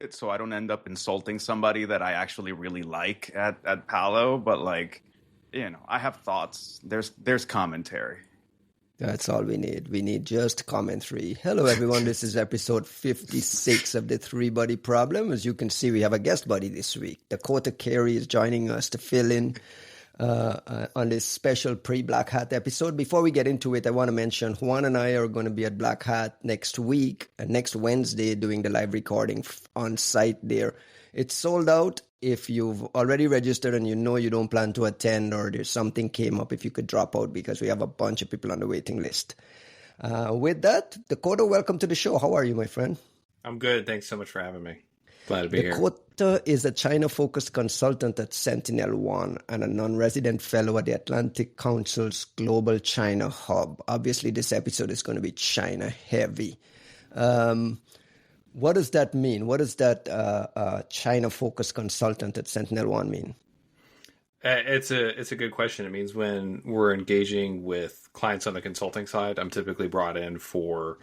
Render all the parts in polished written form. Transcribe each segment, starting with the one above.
it so I don't end up insulting somebody that I actually really like at Palo. But like, I have thoughts. There's commentary. That's all we need. We need just commentary. Hello, everyone. This is episode 56 of the Three Buddy Problem. As you can see, we have a guest buddy this week. Dakota Cary is joining us to fill in on this special pre-Black Hat episode. Before we get into it, I want to mention Juan and I are going to be at Black Hat next week, next Wednesday, doing the live recording on site there. It's sold out. If you've already registered and you don't plan to attend or there's something came up, if you could drop out because we have a bunch of people on the waiting list. With that, Dakota, welcome to the show. How are you, my friend? I'm good. Thanks so much for having me. Glad to be here. Dakota is a China-focused consultant at Sentinel-1 and a non-resident fellow at the Atlantic Council's Global China Hub. Obviously, this episode is going to be China-heavy. What does that mean? What does that China-focused consultant at Sentinel-1 mean? It's a good question. It means when we're engaging with clients on the consulting side, I'm typically brought in for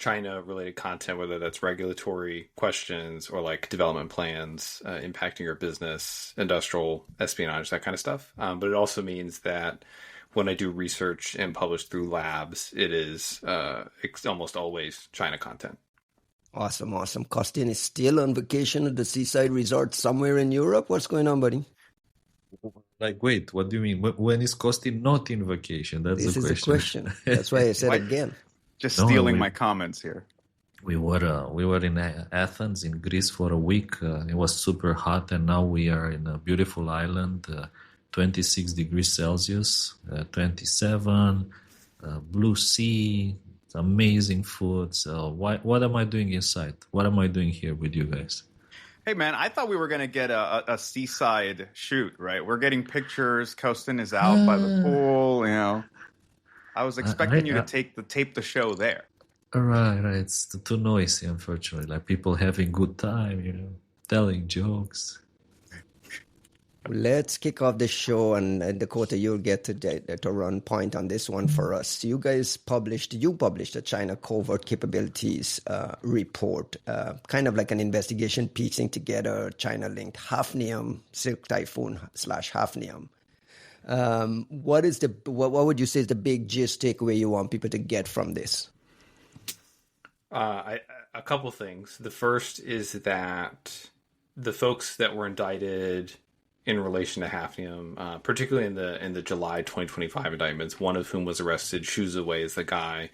China-related content, whether that's regulatory questions or like development plans impacting your business, industrial espionage, that kind of stuff. But it also means that when I do research and publish through labs, it is almost always China content. Awesome. Costin is still on vacation at the seaside resort somewhere in Europe. What's going on, buddy? Like, wait, what do you mean? When is Costin not in vacation? That's this the question. This is the question. That's why I said again. Just stealing my comments here. We were in Athens, in Greece for a week. It was super hot, and now we are in a beautiful island, 26 degrees Celsius, 27, blue sea, amazing food. So what am I doing inside? What am I doing here with you guys? Hey, man, I thought we were going to get a seaside shoot, right? We're getting pictures. Costin is out by the pool, I was expecting you to tape the show there. Right. It's too noisy, unfortunately. Like people having good time, telling jokes. Let's kick off the show, and Dakota, you'll get to run point on this one for us. You published a China Covert Capabilities report, kind of like an investigation piecing together China-linked Hafnium, Silk Typhoon / Hafnium. What would you say is the big gist takeaway you want people to get from this? A couple things. The first is that the folks that were indicted in relation to Hafnium, particularly in the July 2025 indictments, one of whom was arrested, Xu Ziwei is the guy,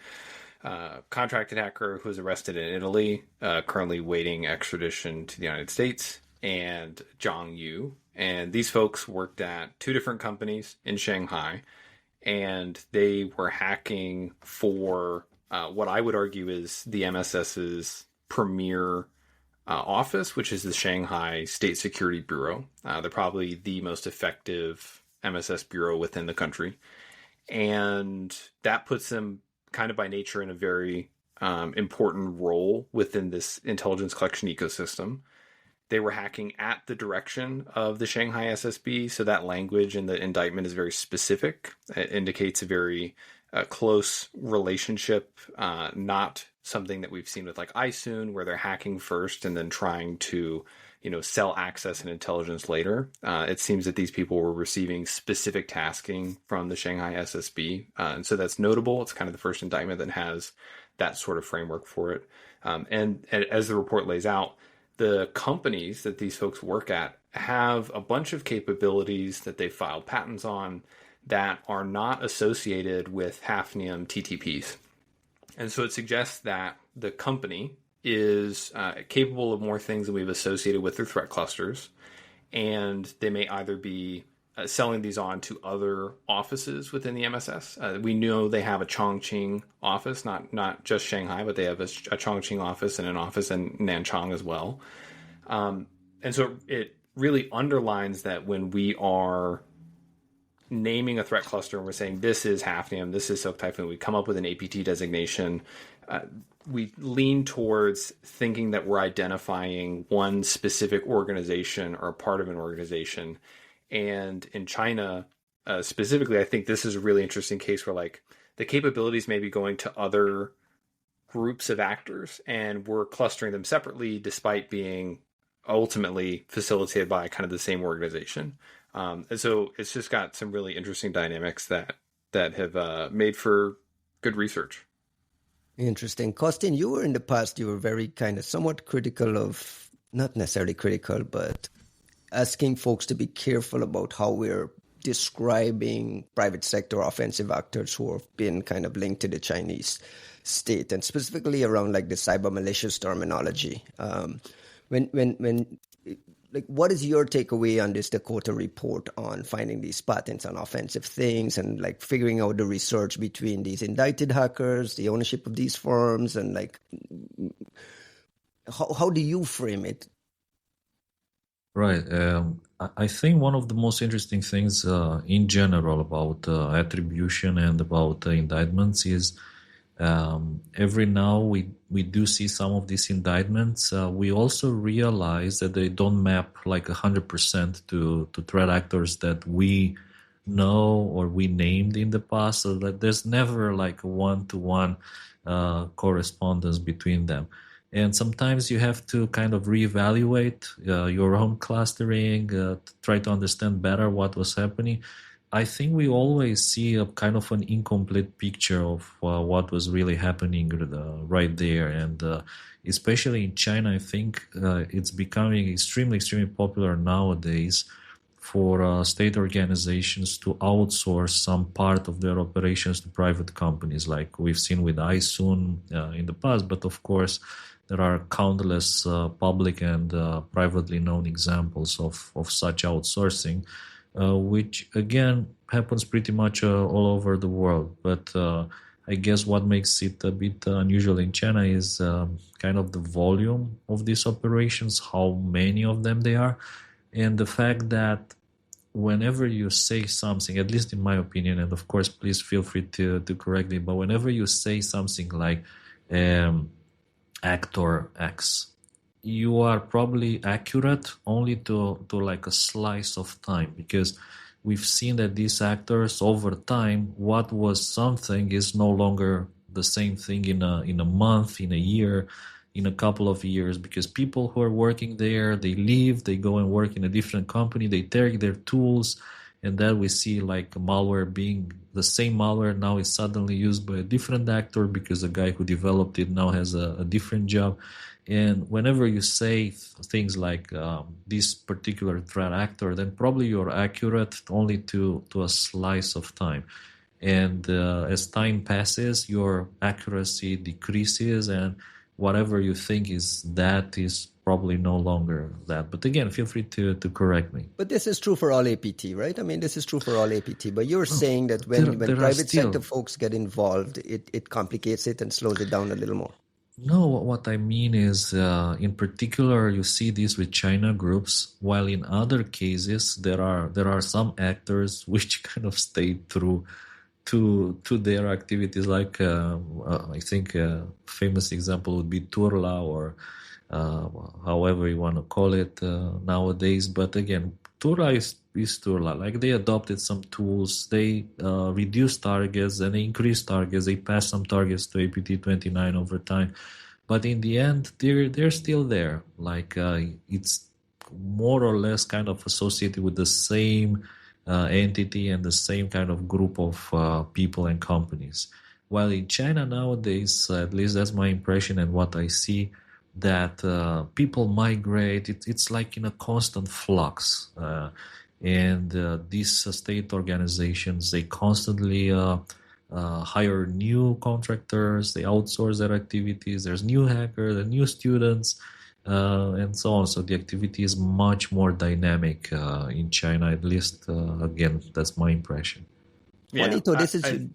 contracted hacker who was arrested in Italy, currently waiting extradition to the United States, and Zhang Yu. And these folks worked at two different companies in Shanghai, and they were hacking for what I would argue is the MSS's premier office, which is the Shanghai State Security Bureau. They're probably the most effective MSS bureau within the country. And that puts them kind of by nature in a very important role within this intelligence collection ecosystem. They were hacking at the direction of the Shanghai SSB, so that language in the indictment is very specific. It indicates a very close relationship, not something that we've seen with like iSoon, where they're hacking first and then trying to, sell access and intelligence later. It seems that these people were receiving specific tasking from the Shanghai SSB. And so that's notable. It's kind of the first indictment that has that sort of framework for it. And as the report lays out, the companies that these folks work at have a bunch of capabilities that they filed patents on that are not associated with Hafnium TTPs. And so it suggests that the company is capable of more things than we've associated with their threat clusters. And they may either be selling these on to other offices within the MSS. We know they have a Chongqing office, not just Shanghai, but they have a Chongqing office and an office in Nanchang as well. And so it really underlines that when we are naming a threat cluster and we're saying this is Hafnium, this is Silk Typhoon, we come up with an APT designation, we lean towards thinking that we're identifying one specific organization or part of an organization. And in China, specifically, I think this is a really interesting case where like the capabilities may be going to other groups of actors, and we're clustering them separately despite being ultimately facilitated by kind of the same organization. And so it's just got some really interesting dynamics that have made for good research. Interesting. Costin, you were in the past, you were very kind of somewhat critical of, not necessarily critical, but asking folks to be careful about how we're describing private sector offensive actors who have been kind of linked to the Chinese state, and specifically around like the cyber malicious terminology. What is your takeaway on this Dakota report on finding these patents on offensive things and like figuring out the research between these indicted hackers, the ownership of these firms, and like how do you frame it? Right. I think one of the most interesting things in general about attribution and about indictments is every now we do see some of these indictments. We also realize that they don't map like 100% to threat actors that we know or we named in the past, so that there's never like a one-to-one correspondence between them. And sometimes you have to kind of reevaluate your own clustering, try to understand better what was happening. I think we always see a kind of an incomplete picture of what was really happening right there. And especially in China, I think it's becoming extremely, extremely popular nowadays for state organizations to outsource some part of their operations to private companies, like we've seen with iSoon in the past. But of course, there are countless public and privately known examples of such outsourcing. Which again happens pretty much all over the world. But I guess what makes it a bit unusual in China is kind of the volume of these operations, how many of them there are, and the fact that whenever you say something, at least in my opinion, and of course please feel free to correct me, but whenever you say something like actor X, you are probably accurate only to like a slice of time, because we've seen that these actors over time, what was something is no longer the same thing in a month, in a year, in a couple of years, because people who are working there, they leave, they go and work in a different company, they take their tools, and then we see like malware being the same malware now is suddenly used by a different actor because the guy who developed it now has a different job. And whenever you say things like this particular threat actor, then probably you're accurate only to a slice of time. And as time passes, your accuracy decreases, and whatever you think is probably no longer that. But again, feel free to correct me. But this is true for all APT, right? I mean, this is true for all APT. But you're saying that when private sector folks get involved, it complicates it and slows it down a little more. No, what I mean is, in particular, you see this with China groups, while in other cases there are some actors which kind of stay true to their activities. Like I think a famous example would be Turla, or however you want to call it nowadays. But again, Turla is Turla. Like they adopted some tools, they reduced targets and they increased targets. They passed some targets to APT29 over time, but in the end, they're still there. Like it's more or less kind of associated with the same entity and the same kind of group of people and companies. While in China nowadays, at least that's my impression and what I see, that people migrate. It's like in a constant flux. And these state organizations, they constantly hire new contractors, they outsource their activities, there's new hackers, and new students, and so on. So the activity is much more dynamic in China, at least, again, that's my impression. Yeah, Juanito, this is...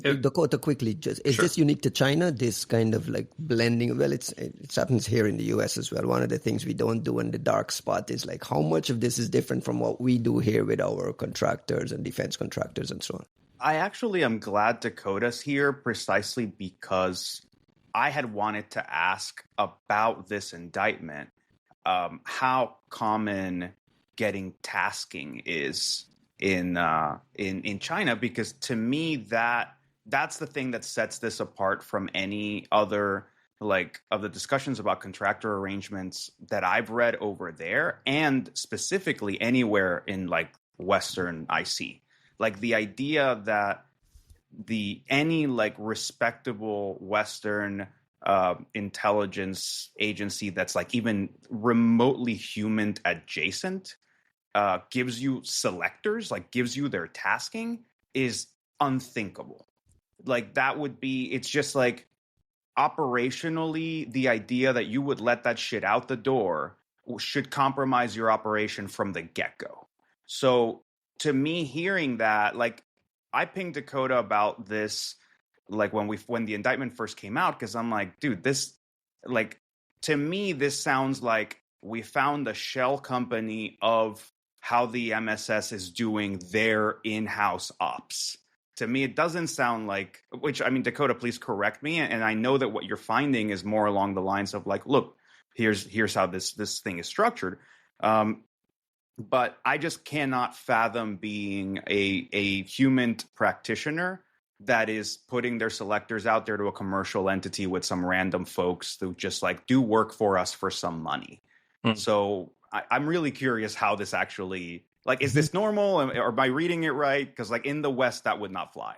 Dakota, quickly, is this unique to China, this kind of like blending? Well, it happens here in the US as well. One of the things we don't do in the dark spot is like how much of this is different from what we do here with our contractors and defense contractors and so on. I actually am glad Dakota's here precisely because I had wanted to ask about this indictment, how common getting tasking is in China, because to me that that's the thing that sets this apart from any other like of the discussions about contractor arrangements that I've read over there, and specifically anywhere in like Western IC. Like the idea that any like respectable Western intelligence agency that's like even remotely human adjacent gives you selectors, like gives you their tasking, is unthinkable. Like that would be, it's just like operationally, the idea that you would let that shit out the door should compromise your operation from the get-go. So to me, hearing that, like I pinged Dakota about this, like when the indictment first came out, because I'm like, dude, this, like, to me, this sounds like we found the shell company of how the MSS is doing their in-house ops. To me, it doesn't sound like, which, I mean, Dakota, please correct me. And I know that what you're finding is more along the lines of like, look, here's how this thing is structured. But I just cannot fathom being a human practitioner that is putting their selectors out there to a commercial entity with some random folks who just like do work for us for some money. So I'm really curious how this actually, like, is this normal, or am I reading it right? Because like in the West, that would not fly.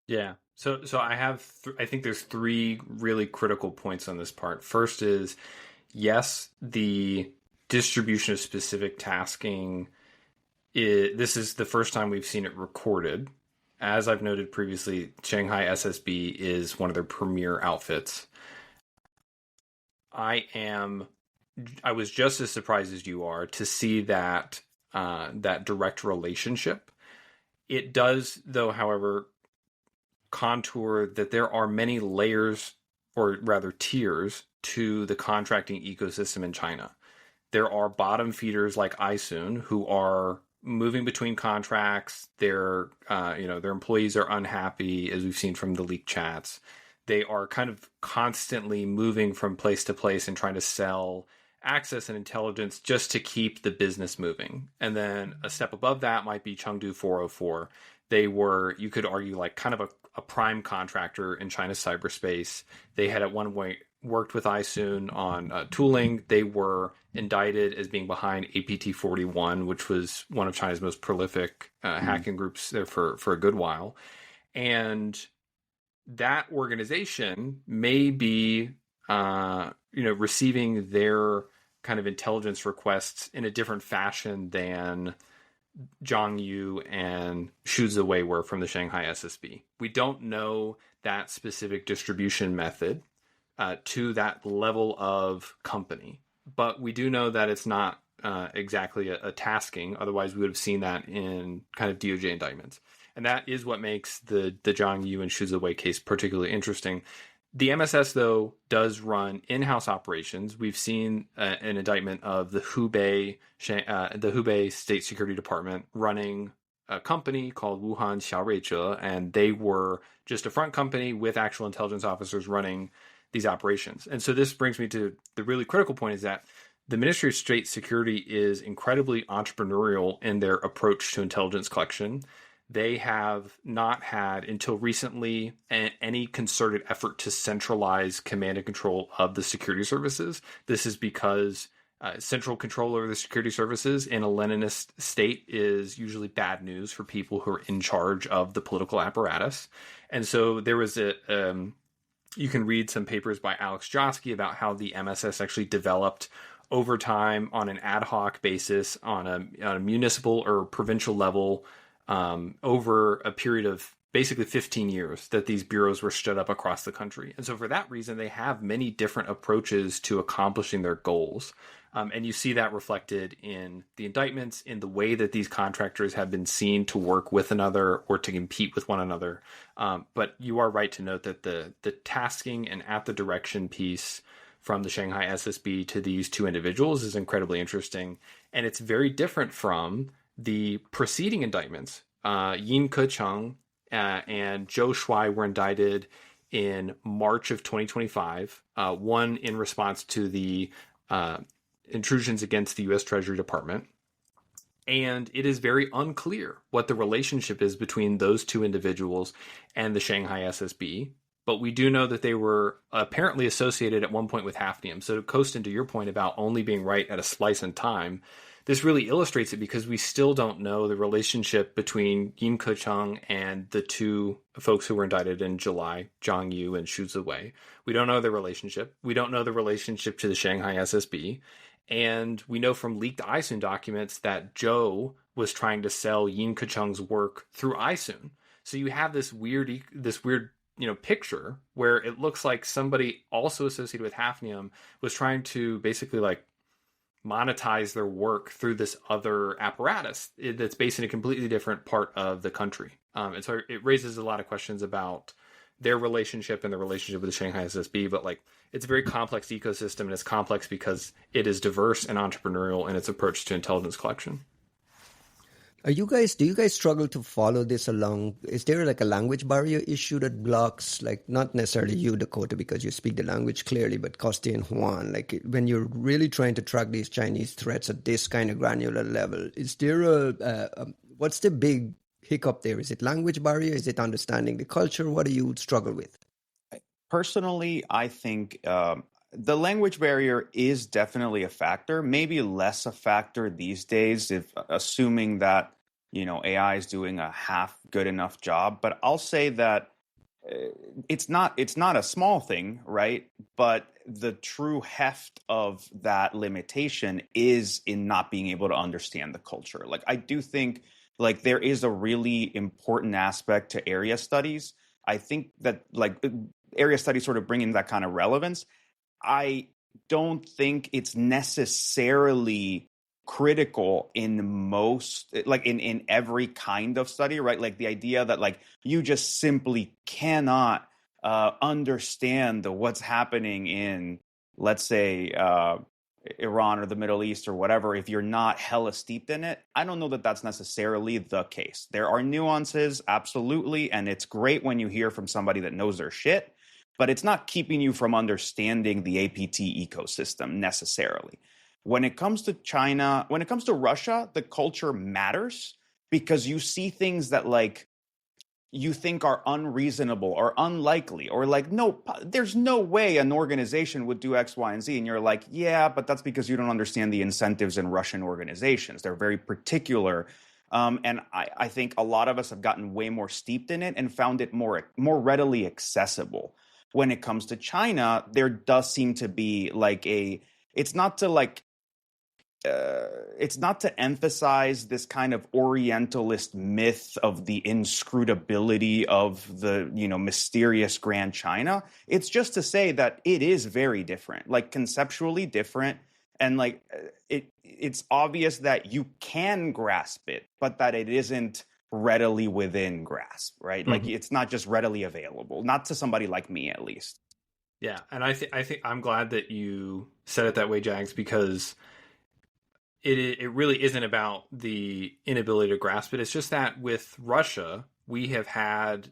Yeah. So I have, I think there's three really critical points on this part. First is, yes, the distribution of specific tasking, this is the first time we've seen it recorded. As I've noted previously, Shanghai SSB is one of their premier outfits. I was just as surprised as you are to see that direct relationship. It does, though, however, contour that there are many layers, or rather tiers, to the contracting ecosystem in China. There are bottom feeders like iSoon who are moving between contracts. Their employees are unhappy, as we've seen from the leaked chats. They are kind of constantly moving from place to place and trying to sell access and intelligence just to keep the business moving. And then a step above that might be Chengdu 404. They were, you could argue, like kind of a prime contractor in China's cyberspace. They had at one point worked with iSoon on tooling. They were indicted as being behind APT 41, which was one of China's most prolific hacking groups there for a good while. And that organization may be, receiving their kind of intelligence requests in a different fashion than Zhang Yu and Xu Ziwei were from the Shanghai SSB. We don't know that specific distribution method to that level of company, but we do know that it's not exactly a tasking. Otherwise, we would have seen that in kind of DOJ indictments. And that is what makes the Zhang Yu and Xu Ziwei case particularly interesting. The MSS, though, does run in-house operations. We've seen an indictment of the Hubei State Security Department running a company called Wuhan Xiaoruizhe, and they were just a front company with actual intelligence officers running these operations. And so this brings me to the really critical point, is that the Ministry of State Security is incredibly entrepreneurial in their approach to intelligence collection. They have not had, until recently, any concerted effort to centralize command and control of the security services. This is because central control over the security services in a Leninist state is usually bad news for people who are in charge of the political apparatus. And so there was you can read some papers by Alex Josky about how the MSS actually developed over time on an ad hoc basis on a municipal or provincial level, over a period of basically 15 years that these bureaus were stood up across the country. And so for that reason, they have many different approaches to accomplishing their goals. And you see that reflected in the indictments, in the way that these contractors have been seen to work with another or to compete with one another. But you are right to note that the tasking and at the direction piece from the Shanghai SSB to these two individuals is incredibly interesting. And it's very different from the preceding indictments. Yin Kecheng and Zhou Shuai were indicted in March of 2025, one in response to the intrusions against the U.S. Treasury Department, And it is very unclear what the relationship is between those two individuals and the Shanghai SSB. But we do know that they were apparently associated at one point with Hafnium. So to Costin, to your point about only being right at a slice in time, this really illustrates it because we still don't know the relationship between Yin Keqiang and the two folks who were indicted in July, Zhang Yu and Xu Ziwei. We don't know their relationship. We don't know the relationship to the Shanghai SSB. And we know from leaked iSoon documents that Zhou was trying to sell Yin Keqiang's work through iSoon. So you have this weird picture where it looks like somebody also associated with Hafnium was trying to basically like monetize their work through this other apparatus that's based in a completely different part of the country. And so it raises a lot of questions about their relationship and the relationship with the Shanghai SSB, but like it's a very complex ecosystem, and it's complex because it is diverse and entrepreneurial in its approach to intelligence collection. Do you guys struggle to follow this along? Is there like a language barrier issue that blocks, like not necessarily you, Dakota, because you speak the language clearly, but Costin and Juan, like when you're really trying to track these Chinese threats at this kind of granular level, is there what's the big hiccup there? Is it language barrier? Is it understanding the culture? What do you struggle with? Personally, I think the language barrier is definitely a factor, maybe less a factor these days, if assuming that AI is doing a half good enough job. But I'll say that it's not a small thing, right? But the true heft of that limitation is in not being able to understand the culture. Like I do think like there is a really important aspect to area studies. I think that like area studies sort of bring in that kind of relevance. I don't think it's necessarily critical in most, like in every kind of study, right? Like the idea that like you just simply cannot understand what's happening in, let's say, Iran or the Middle East or whatever, if you're not hella steeped in it. I don't know that that's necessarily the case. There are nuances, absolutely, and it's great when you hear from somebody that knows their shit, but it's not keeping you from understanding the APT ecosystem necessarily. When it comes to China, when it comes to Russia, the culture matters because you see things that like you think are unreasonable or unlikely or like, no, there's no way an organization would do X, Y, and Z. And you're like, yeah, but that's because you don't understand the incentives in Russian organizations. They're very particular. And I think a lot of us have gotten way more steeped in it and found it more readily accessible. When it comes to China, there does seem to be like it's not to emphasize this kind of Orientalist myth of the inscrutability of the, mysterious Grand China. It's just to say that it is very different, like conceptually different. And like it's obvious that you can grasp it, but that it isn't readily within grasp, right? Mm-hmm. Like it's not just readily available, not to somebody like me, at least. Yeah. And I think I'm glad that you said it that way, Jags, because it really isn't about the inability to grasp it. It's just that with Russia, we have had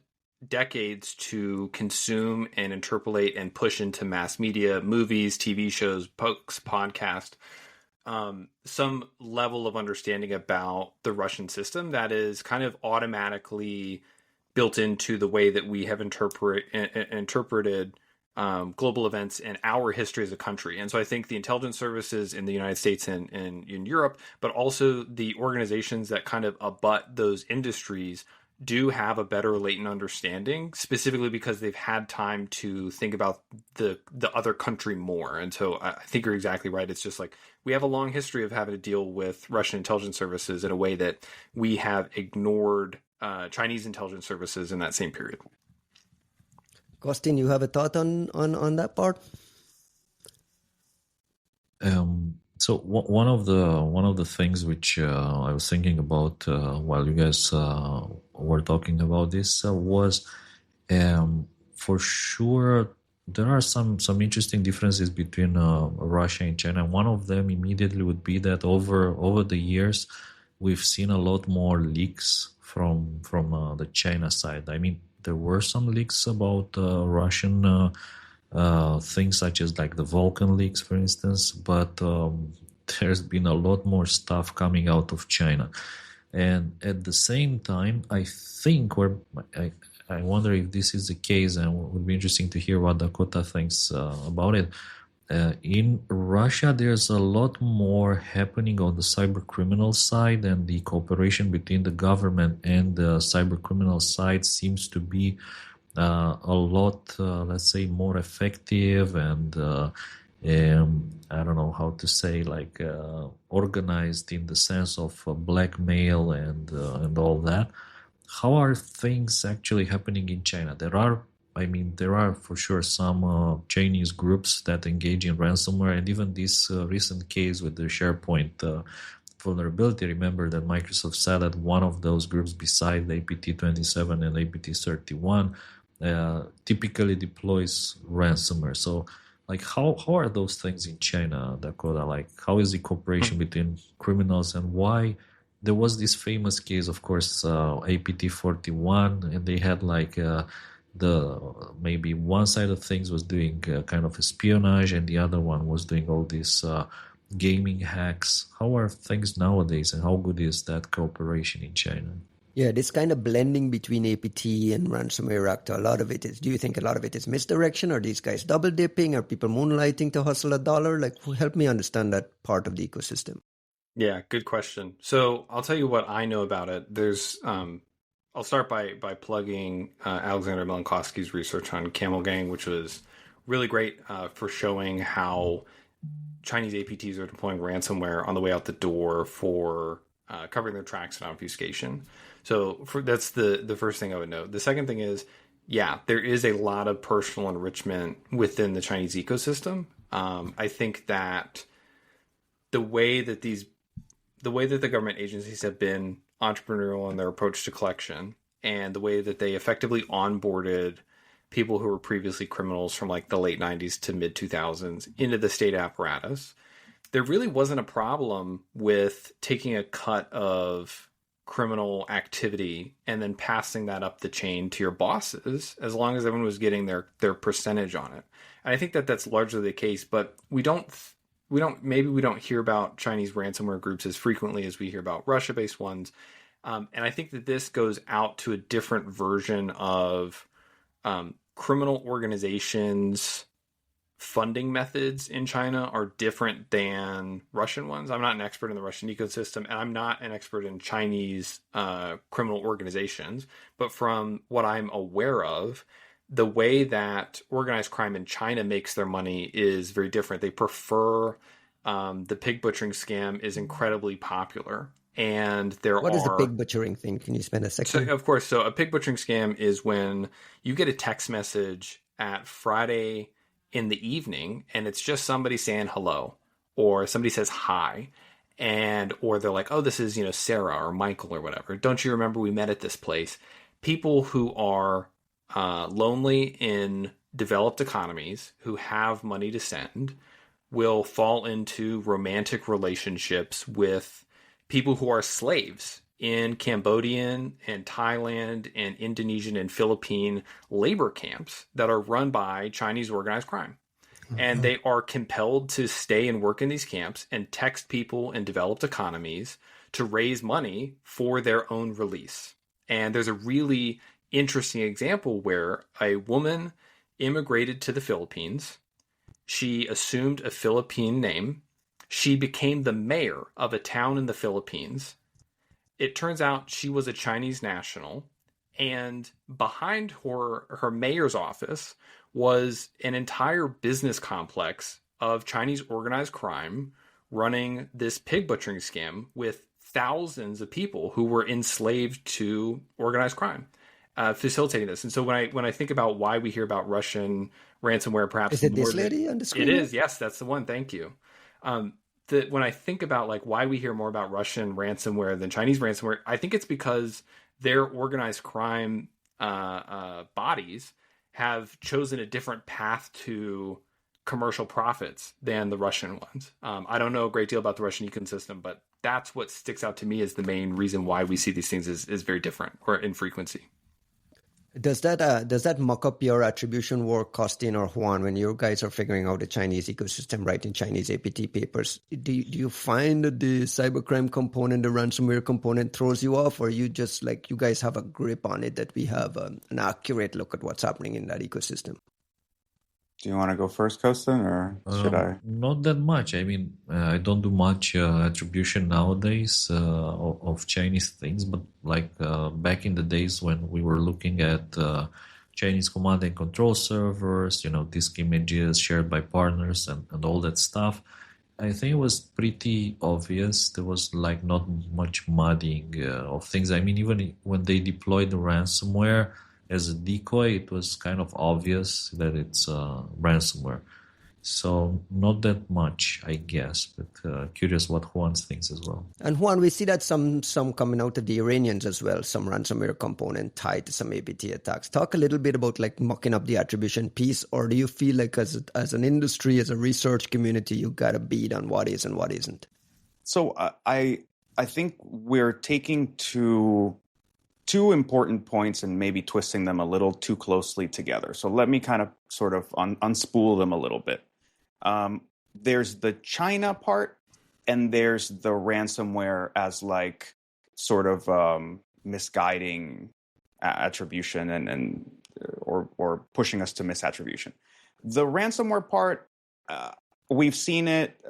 decades to consume and interpolate and push into mass media, movies, TV shows, books, podcasts, some level of understanding about the Russian system that is kind of automatically built into the way that we have interpreted global events and our history as a country. And so I think the intelligence services in the United States and in Europe, but also the organizations that kind of abut those industries do have a better latent understanding, specifically because they've had time to think about the other country more. And so I think you're exactly right. It's just like we have a long history of having to deal with Russian intelligence services in a way that we have ignored Chinese intelligence services in that same period. Costin, you have a thought on that part? So one of the things which I was thinking about while you guys were talking about this was for sure there are some interesting differences between Russia and China. One of them immediately would be that over the years we've seen a lot more leaks from the China side. I mean, there were some leaks about Russian things such as like the Vulcan leaks, for instance, but there's been a lot more stuff coming out of China. And at the same time, I think, or I wonder if this is the case, and it would be interesting to hear what Dakota thinks about it. In Russia, there's a lot more happening on the cyber criminal side, and the cooperation between the government and the cyber criminal side seems to be a lot, let's say, more effective and I don't know how to say, like organized in the sense of blackmail and all that. How are things actually happening in China? There are for sure some Chinese groups that engage in ransomware, and even this recent case with the Sharepoint vulnerability. Remember that Microsoft said that one of those groups, beside the APT27 and APT31, typically deploys ransomware. So, like, how are those things in China, Dakota? Like, how is the cooperation between criminals, and why? There was this famous case, of course, APT41, and they had like maybe one side of things was doing kind of espionage, and the other one was doing all these gaming hacks. How are things nowadays, and how good is that cooperation in China? Yeah, this kind of blending between APT and ransomware actor, do you think a lot of it is misdirection? Are these guys double dipping? Are people moonlighting to hustle a dollar? Like, help me understand that part of the ecosystem. Yeah, good question. So I'll tell you what I know about it. There's, I'll start by plugging Alexander Milankovsky's research on Camel Gang, which was really great for showing how Chinese APTs are deploying ransomware on the way out the door for covering their tracks and obfuscation. So that's the first thing I would note. The second thing is, yeah, there is a lot of personal enrichment within the Chinese ecosystem. I think that the way that the government agencies have been entrepreneurial in their approach to collection, and the way that they effectively onboarded people who were previously criminals from like the late 90s to mid 2000s into the state apparatus, there really wasn't a problem with taking a cut of criminal activity and then passing that up the chain to your bosses, as long as everyone was getting their percentage on it. And I think that that's largely the case, but we don't hear about Chinese ransomware groups as frequently as we hear about Russia-based ones. And I think that this goes out to a different version of criminal organizations' funding methods in China are different than Russian ones. I'm not an expert in the Russian ecosystem, and I'm not an expert in Chinese criminal organizations. But from what I'm aware of, the way that organized crime in China makes their money is very different. They prefer the pig butchering scam is incredibly popular. And What is the pig butchering thing? Can you spend a second? So, of course. So a pig butchering scam is when you get a text message at Friday in the evening, and it's just somebody saying hello, or somebody says hi, or they're like, oh, this is, Sarah or Michael or whatever. Don't you remember we met at this place? People who are lonely in developed economies, who have money to send, will fall into romantic relationships with people who are slaves in Cambodian and Thailand and Indonesian and Philippine labor camps that are run by Chinese organized crime. And they are compelled to stay and work in these camps and text people in developed economies to raise money for their own release. And there's a really interesting example where a woman immigrated to the Philippines. She assumed a Philippine name. She became the mayor of a town in the Philippines. It turns out she was a Chinese national, and behind her mayor's office was an entire business complex of Chinese organized crime running this pig butchering scam with thousands of people who were enslaved to organized crime, facilitating this. And so when I think about why we hear about Russian ransomware, perhaps is it this lady on the screen? It is. Yes, that's the one. Thank you. When I think about like why we hear more about Russian ransomware than Chinese ransomware, I think it's because their organized crime bodies have chosen a different path to commercial profits than the Russian ones. I don't know a great deal about the Russian ecosystem, but that's what sticks out to me as the main reason why we see these things is very different or in frequency. Does that muck up your attribution work, Costin or Juan, when you guys are figuring out the Chinese ecosystem, writing Chinese APT papers? Do you find that the cybercrime component, the ransomware component throws you off, or you just like you guys have a grip on it that we have an accurate look at what's happening in that ecosystem? Do you want to go first, Costin, or should I? Not that much. I mean, I don't do much attribution nowadays of Chinese things, but like back in the days when we were looking at Chinese command and control servers, disk images shared by partners and all that stuff, I think it was pretty obvious. There was like not much muddying of things. I mean, even when they deployed the ransomware as a decoy, it was kind of obvious that it's ransomware. So not that much, I guess, but curious what Juan thinks as well. And Juan, we see that some coming out of the Iranians as well, some ransomware component tied to some APT attacks. Talk a little bit about like mucking up the attribution piece, or do you feel like as an industry, as a research community, you got a beat on what is and what isn't? So I think we're taking two important points and maybe twisting them a little too closely together. So let me kind of sort of unspool them a little bit. There's the China part, and there's the ransomware as like sort of misguiding attribution and or pushing us to misattribution. The ransomware part, we've seen it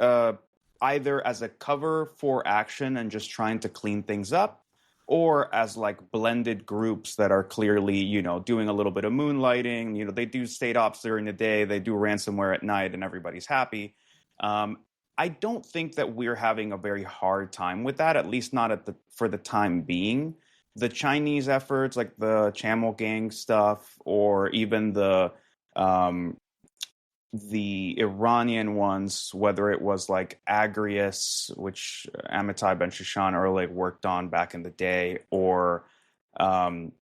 either as a cover for action and just trying to clean things up, or as like blended groups that are clearly, doing a little bit of moonlighting. They do state ops during the day, they do ransomware at night, and everybody's happy. I don't think that we're having a very hard time with that, at least not for the time being. The Chinese efforts, like the Camel Gang stuff, or even the Iranian ones, whether it was like Agrius, which Amitai Ben-Shushan Erlich worked on back in the day, or the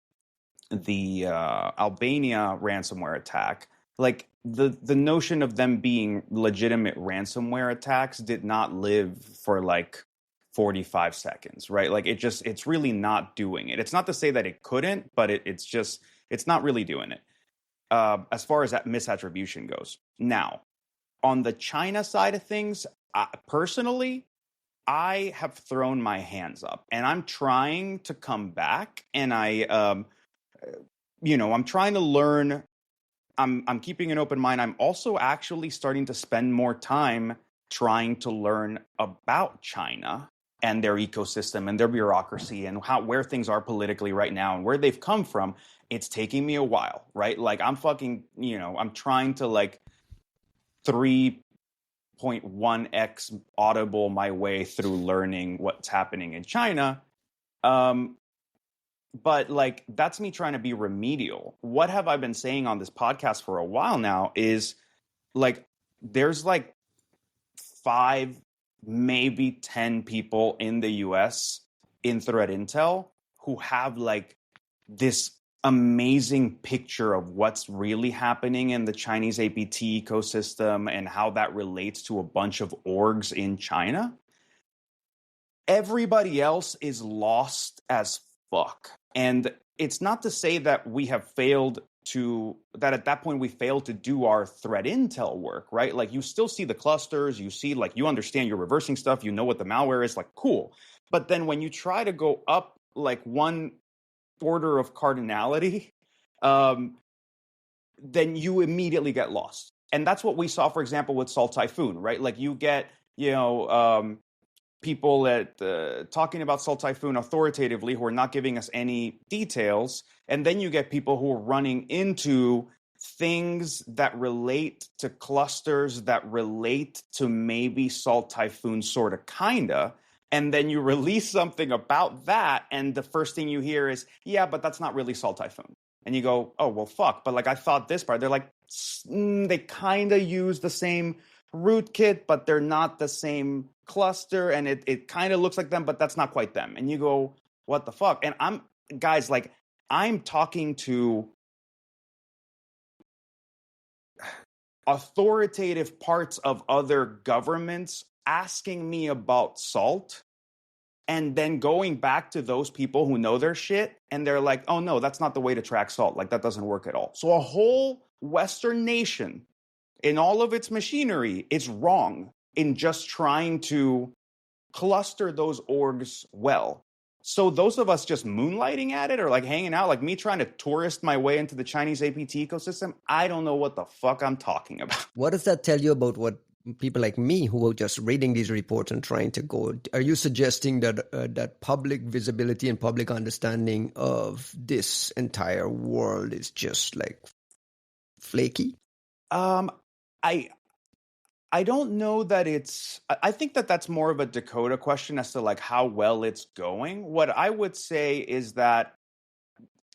Albania ransomware attack, like the notion of them being legitimate ransomware attacks did not live for like 45 seconds, right? Like it's really not doing it. It's not to say that it couldn't, but it's not really doing it. As far as that misattribution goes. Now, on the China side of things, personally, I have thrown my hands up, and I'm trying to come back, and I'm trying to learn. I'm keeping an open mind. I'm also actually starting to spend more time trying to learn about China and their ecosystem and their bureaucracy and where things are politically right now and where they've come from. It's taking me a while, right? Like I'm trying to like 3.1x audible my way through learning what's happening in China. But like, that's me trying to be remedial. What have I been saying on this podcast for a while now is like, there's like 5, maybe 10 people in the US in threat intel who have like this amazing picture of what's really happening in the Chinese APT ecosystem and how that relates to a bunch of orgs in China. Everybody else is lost as fuck. And it's not to say that we have that at that point we failed to do our threat intel work, right? Like you still see the clusters, you see like you understand you're reversing stuff, you know what the malware is, like cool. But then when you try to go up like one order of cardinality, then you immediately get lost. And that's what we saw, for example, with Salt Typhoon, right? Like you get, people talking about Salt Typhoon authoritatively who are not giving us any details. And then you get people who are running into things that relate to clusters that relate to maybe Salt Typhoon sort of kinda. And then you release something about that, and the first thing you hear is, yeah, but that's not really Salt Typhoon. And you go, oh, well, fuck. But like, I thought this part, they're like, they kind of use the same rootkit, but they're not the same cluster. And it kind of looks like them, but that's not quite them. And you go, what the fuck? And I'm talking to authoritative parts of other governments asking me about Salt, and then going back to those people who know their shit, and they're like, oh no, that's not the way to track salt. Like, that doesn't work at all. So a whole Western nation in all of its machinery is wrong in just trying to cluster those orgs well. So those of us just moonlighting at it, or like hanging out, like me trying to tourist my way into the Chinese APT ecosystem, I don't know what the fuck I'm talking about. What does that tell you about what people like me who are just reading these reports and trying to go? Are you suggesting that that public visibility and public understanding of this entire world is just like flaky? I don't know that it's, I think that that's more of a Dakota question as to like how well it's going. What I would say is that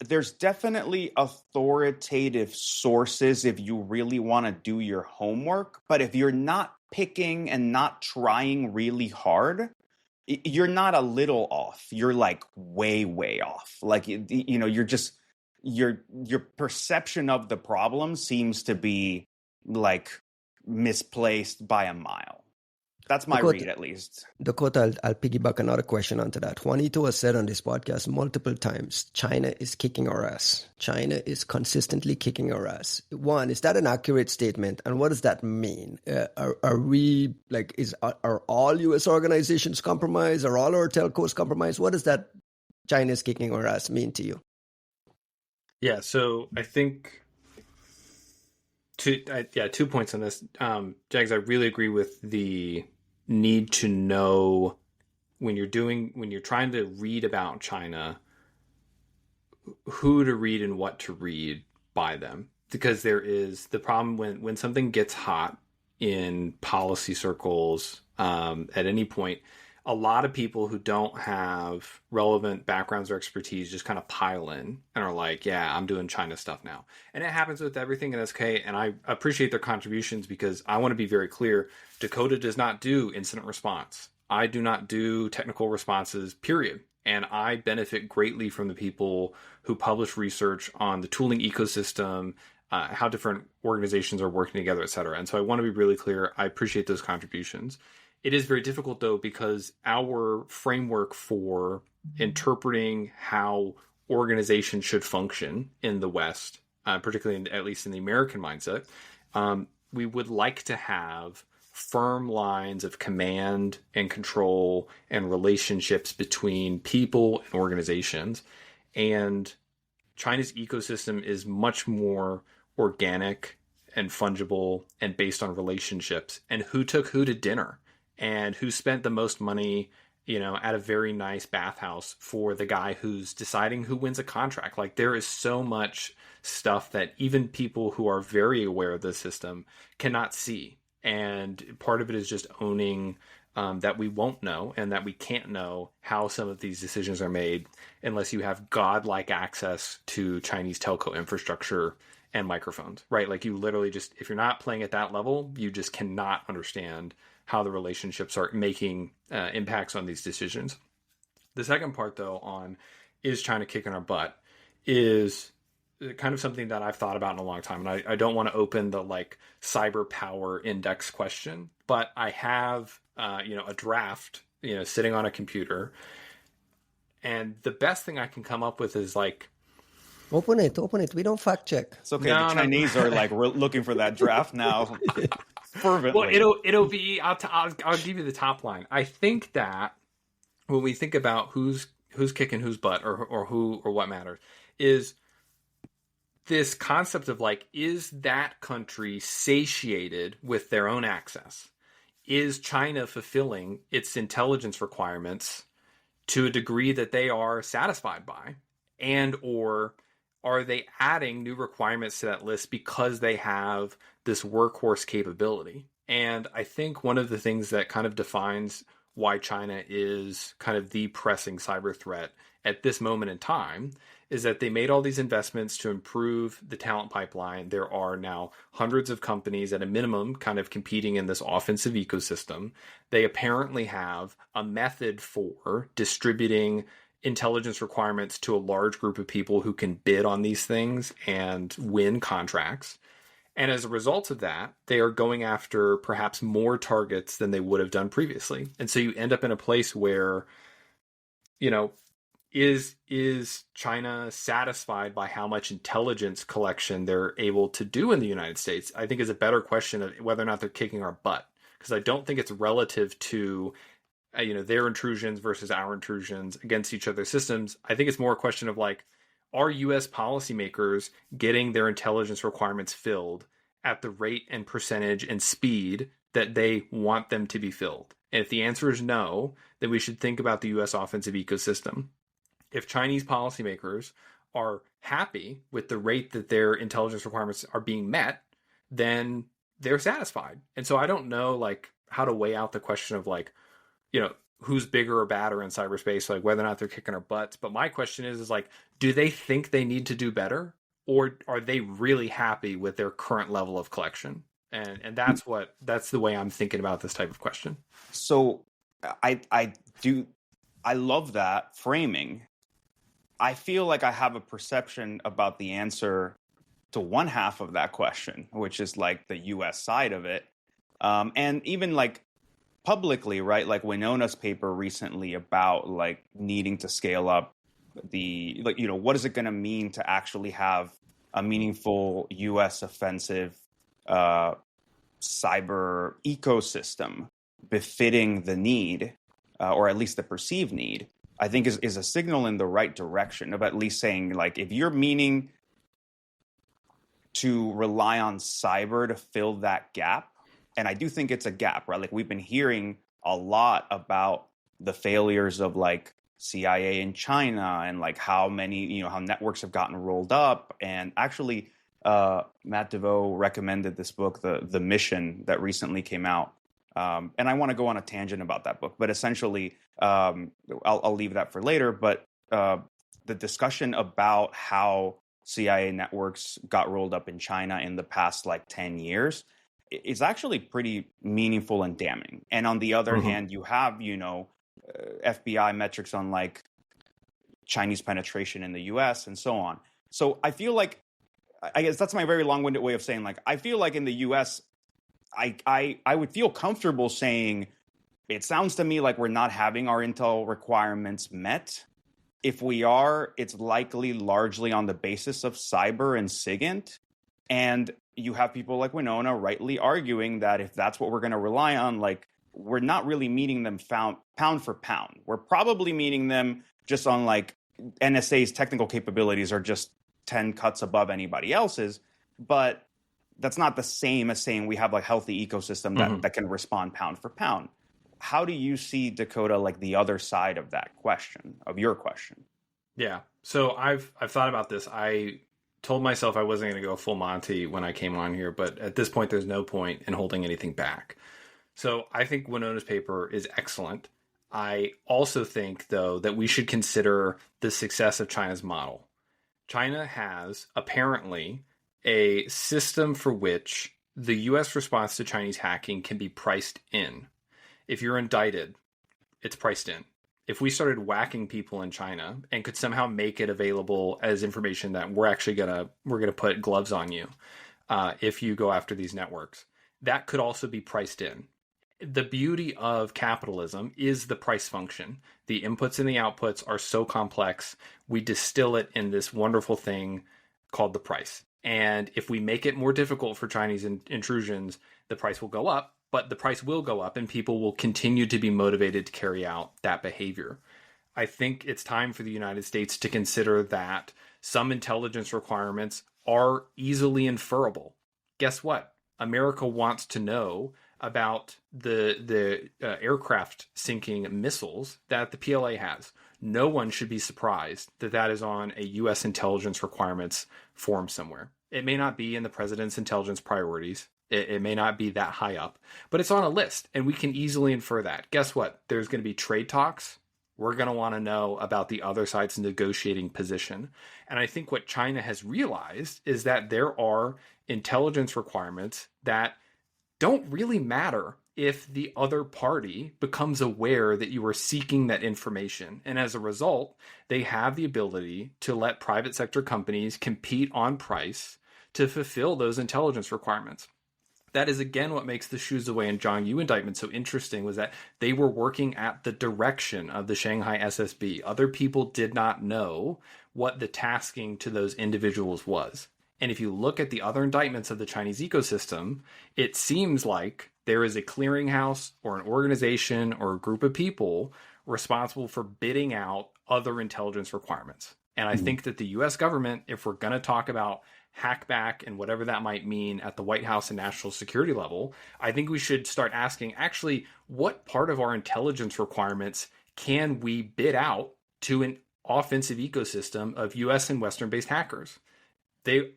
there's definitely authoritative sources if you really want to do your homework. But if you're not picking and not trying really hard, you're not a little off. You're like way, way off. Like, you know, you're just, your perception of the problem seems to be like misplaced by a mile. That's my read, at least. Dakota, I'll piggyback another question onto that. Juanito has said on this podcast multiple times, China is kicking our ass. China is consistently kicking our ass. One, is that an accurate statement? And what does that mean? Are we, like, are all U.S. organizations compromised? Are all our telcos compromised? What does that China is kicking our ass mean to you? Yeah, so I think... Two points on this. Jags, I really agree with the need to know when you're trying to read about China, who to read and what to read by them. Because there is the problem when something gets hot in policy circles at any point, a lot of people who don't have relevant backgrounds or expertise just kind of pile in and are like, yeah, I'm doing China stuff now. And it happens with everything, and that's okay. And I appreciate their contributions, because I want to be very clear. Dakota does not do incident response. I do not do technical responses, period. And I benefit greatly from the people who publish research on the tooling ecosystem, how different organizations are working together, et cetera. And so I want to be really clear. I appreciate those contributions. It is very difficult, though, because our framework for interpreting how organizations should function in the West, particularly at least in the American mindset, we would like to have firm lines of command and control and relationships between people and organizations. And China's ecosystem is much more organic and fungible and based on relationships and who took who to dinner. And who spent the most money, you know, at a very nice bathhouse for the guy who's deciding who wins a contract. Like, there is so much stuff that even people who are very aware of the system cannot see. And part of it is just owning that we won't know and that we can't know how some of these decisions are made unless you have godlike access to Chinese telco infrastructure and microphones, right? Like, you literally just, if you're not playing at that level, you just cannot understand how the relationships are making impacts on these decisions. The second part, though, on is China kicking our butt, is kind of something that I've thought about in a long time. And I don't want to open the like cyber power index question, but I have a draft sitting on a computer, and the best thing I can come up with is like, Open it. We don't fact check. It's okay. The Chinese are like looking for that draft now. Fervently. Well, it'll be. I'll give you the top line. I think that when we think about who's kicking whose butt or who or what matters, is this concept of like, is that country satiated with their own access? Is China fulfilling its intelligence requirements to a degree that they are satisfied by, and or are they adding new requirements to that list because they have this workhorse capability? And I think one of the things that kind of defines why China is kind of the pressing cyber threat at this moment in time is that they made all these investments to improve the talent pipeline. There are now hundreds of companies at a minimum kind of competing in this offensive ecosystem. They apparently have a method for distributing intelligence requirements to a large group of people who can bid on these things and win contracts. And as a result of that, they are going after perhaps more targets than they would have done previously. And so you end up in a place where you know, is China satisfied by how much intelligence collection they're able to do in the United States? I think is a better question of whether or not they're kicking our butt, because I don't think it's relative to their intrusions versus our intrusions against each other's systems. I think it's more a question of like, are U.S. policymakers getting their intelligence requirements filled at the rate and percentage and speed that they want them to be filled? And if the answer is no, then we should think about the U.S. offensive ecosystem. If Chinese policymakers are happy with the rate that their intelligence requirements are being met, then they're satisfied. And so I don't know like how to weigh out the question of like, who's bigger or badder in cyberspace, like whether or not they're kicking our butts. But my question is like, do they think they need to do better, or are they really happy with their current level of collection? And that's the way I'm thinking about this type of question. So I love that framing. I feel like I have a perception about the answer to one half of that question, which is like the US side of it. And even like publicly, right? Like Winona's paper recently about like needing to scale up what is it going to mean to actually have a meaningful US offensive cyber ecosystem befitting the need, or at least the perceived need, I think is a signal in the right direction of at least saying, like, if you're meaning to rely on cyber to fill that gap, and I do think it's a gap, right? Like we've been hearing a lot about the failures of like CIA in China and like how many, how networks have gotten rolled up. And actually, Matt DeVoe recommended this book, The Mission, that recently came out. And I want to go on a tangent about that book, but essentially, I'll leave that for later. But the discussion about how CIA networks got rolled up in China in the past like 10 years is actually pretty meaningful and damning. And on the other hand, you have, FBI metrics on like Chinese penetration in the US and so on. So I feel like, I guess that's my very long-winded way of saying, like, I feel like in the US, I would feel comfortable saying, it sounds to me like we're not having our intel requirements met. If we are, it's likely largely on the basis of cyber and SIGINT. And you have people like Winona rightly arguing that if that's what we're going to rely on, like, we're not really meeting them pound for pound. We're probably meeting them just on like NSA's technical capabilities are just 10 cuts above anybody else's. But that's not the same as saying we have a healthy ecosystem that can respond pound for pound. How do you see, Dakota, like the other side of that question, of your question? Yeah. So I've thought about this. I told myself I wasn't going to go full Monty when I came on here, but at this point, there's no point in holding anything back. So I think Winona's paper is excellent. I also think, though, that we should consider the success of China's model. China has apparently a system for which the U.S. response to Chinese hacking can be priced in. If you're indicted, it's priced in. If we started whacking people in China and could somehow make it available as information that we're gonna put gloves on you if you go after these networks, that could also be priced in. The beauty of capitalism is the price function. The inputs and the outputs are so complex, we distill it in this wonderful thing called the price. And if we make it more difficult for Chinese intrusions, the price will go up, but the price will go up and people will continue to be motivated to carry out that behavior. I think it's time for the United States to consider that some intelligence requirements are easily inferable. Guess what? America wants to know about the aircraft sinking missiles that the PLA has. No one should be surprised that that is on a U.S. intelligence requirements form somewhere. It may not be in the president's intelligence priorities. It may not be that high up, but it's on a list, and we can easily infer that. Guess what? There's going to be trade talks. We're going to want to know about the other side's negotiating position. And I think what China has realized is that there are intelligence requirements that don't really matter if the other party becomes aware that you are seeking that information. And as a result, they have the ability to let private sector companies compete on price to fulfill those intelligence requirements. That is, again, what makes the Shuzawei and Zhang Yu indictment so interesting, was that they were working at the direction of the Shanghai SSB. Other people did not know what the tasking to those individuals was. And if you look at the other indictments of the Chinese ecosystem, it seems like there is a clearinghouse or an organization or a group of people responsible for bidding out other intelligence requirements. And I think that the US government, if we're going to talk about hackback and whatever that might mean at the White House and national security level, I think we should start asking, actually, what part of our intelligence requirements can we bid out to an offensive ecosystem of US and Western-based hackers? The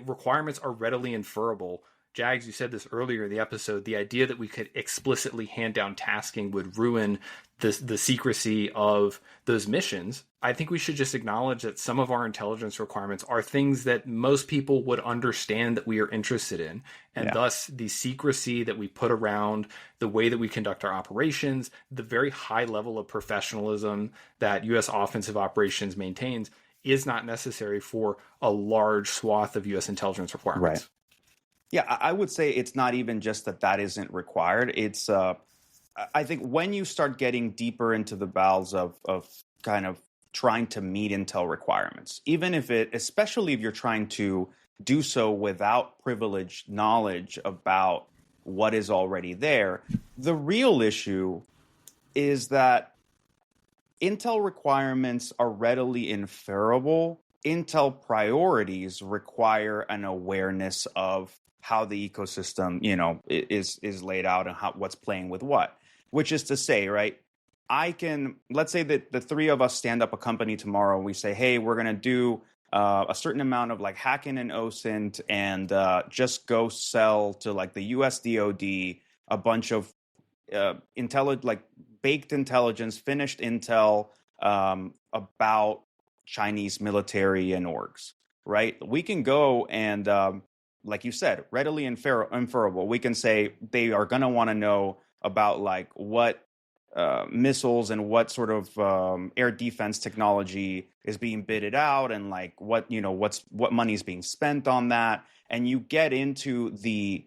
requirements are readily inferable. Jags, you said this earlier in the episode, the idea that we could explicitly hand down tasking would ruin the secrecy of those missions. I think we should just acknowledge that some of our intelligence requirements are things that most people would understand that we are interested in. And thus the secrecy that we put around the way that we conduct our operations, the very high level of professionalism that U.S. offensive operations maintains, is not necessary for a large swath of U.S. intelligence requirements. Right. Yeah, I would say it's not even just that isn't required. It's, I think when you start getting deeper into the bowels of kind of trying to meet intel requirements, even if especially if you're trying to do so without privileged knowledge about what is already there, the real issue is that intel requirements are readily inferable. Intel priorities require an awareness of how the ecosystem, is laid out and what's playing with what. Which is to say, right, let's say that the three of us stand up a company tomorrow and we say, hey, we're going to do a certain amount of like hacking and OSINT and just go sell to like the US DOD a bunch of baked intelligence, finished intel about Chinese military and orgs, right? We can go and, like you said, readily inferable. We can say they are going to want to know about like what missiles and what sort of air defense technology is being bidded out, and like what money is being spent on that. And you get into the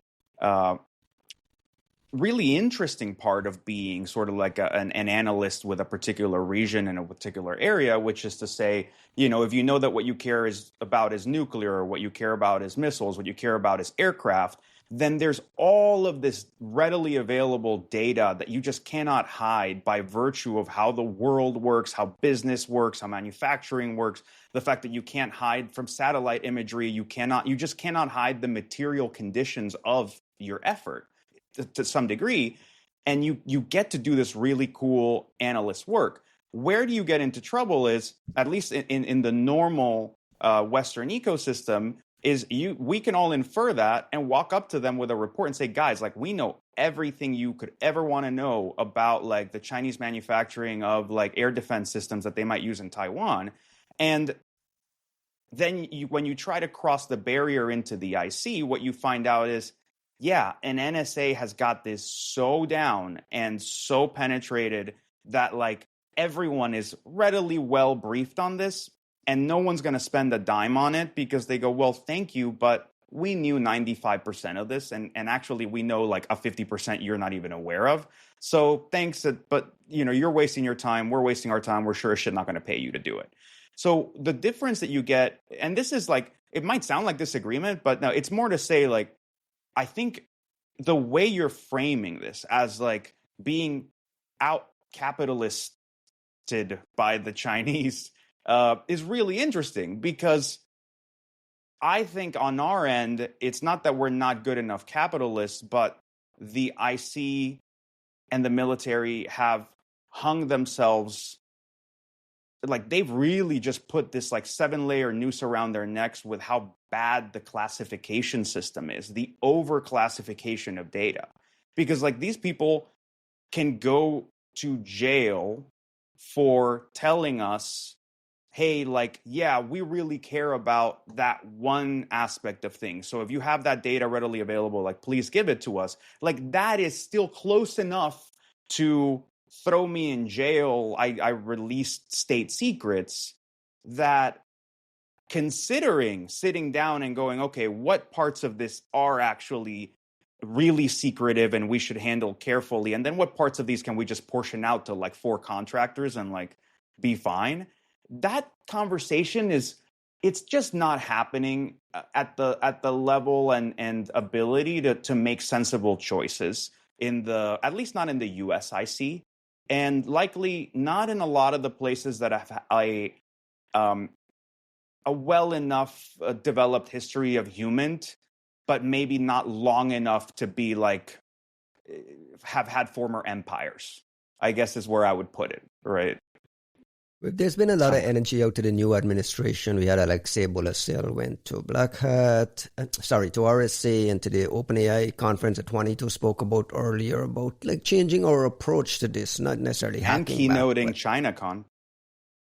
really interesting part of being sort of like an analyst with a particular region in a particular area, which is to say, if you know that what you care about is nuclear, or what you care about is missiles, what you care about is aircraft, then there's all of this readily available data that you just cannot hide by virtue of how the world works, how business works, how manufacturing works, the fact that you can't hide from satellite imagery, you just cannot hide the material conditions of your effort to some degree, and you get to do this really cool analyst work. Where do you get into trouble is, at least in the normal Western ecosystem, is we can all infer that and walk up to them with a report and say, guys, like, we know everything you could ever want to know about like the Chinese manufacturing of like air defense systems that they might use in Taiwan. And then when you try to cross the barrier into the IC, what you find out is, yeah, an NSA has got this so down and so penetrated that like everyone is readily well briefed on this, and no one's going to spend a dime on it because they go, well, thank you, but we knew 95% of this, and actually we know like a 50% you're not even aware of. So thanks, but you're wasting your time, we're wasting our time, we're sure as shit not going to pay you to do it. So the difference that you get, and this is like, it might sound like disagreement, but no, it's more to say like, I think the way you're framing this as like being out capitalisted by the Chinese is really interesting, because I think on our end, it's not that we're not good enough capitalists, but the IC and the military have hung themselves, like they've really just put this like 7-layer noose around their necks with how bad the classification system is, the over-classification of data. Because like these people can go to jail for telling us, hey, like, yeah, we really care about that one aspect of things. So if you have that data readily available, like, please give it to us. Like, that is still close enough to throw me in jail. I released state secrets, that considering sitting down and going, okay, what parts of this are actually really secretive and we should handle carefully, and then what parts of these can we just portion out to like 4 contractors and like be fine. That conversation it's just not happening at the level and ability to make sensible choices at least not in the US I see, and likely not in a lot of the places that have a well enough developed history of human, but maybe not long enough to be like have had former empires, I guess is where I would put it, right? There's been a lot of energy out to the new administration. We had Alexei Bolasel went to Black Hat, to RSA and to the OpenAI conference that Juanito spoke about earlier about like changing our approach to this, not necessarily hacking. And keynoting ChinaCon.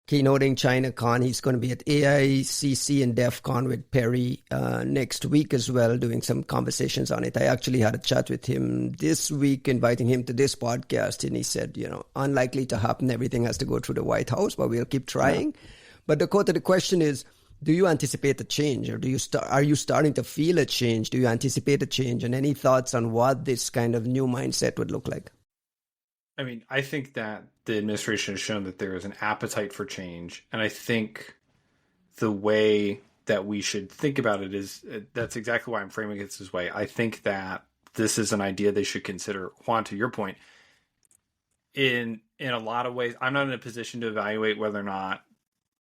Keynoting ChinaCon. He's going to be at AICC and DEF CON with Perry next week as well, doing some conversations on it. I actually had a chat with him this week, inviting him to this podcast, and he said, unlikely to happen. Everything has to go through the White House, but we'll keep trying. Yeah. But Dakota, the question is, do you anticipate a change, or are you starting to feel a change? Do you anticipate a change? And any thoughts on what this kind of new mindset would look like? I mean, I think that the administration has shown that there is an appetite for change. And I think the way that we should think about it is, that's exactly why I'm framing it this way. I think that this is an idea they should consider. Juan, to your point, in a lot of ways, I'm not in a position to evaluate whether or not,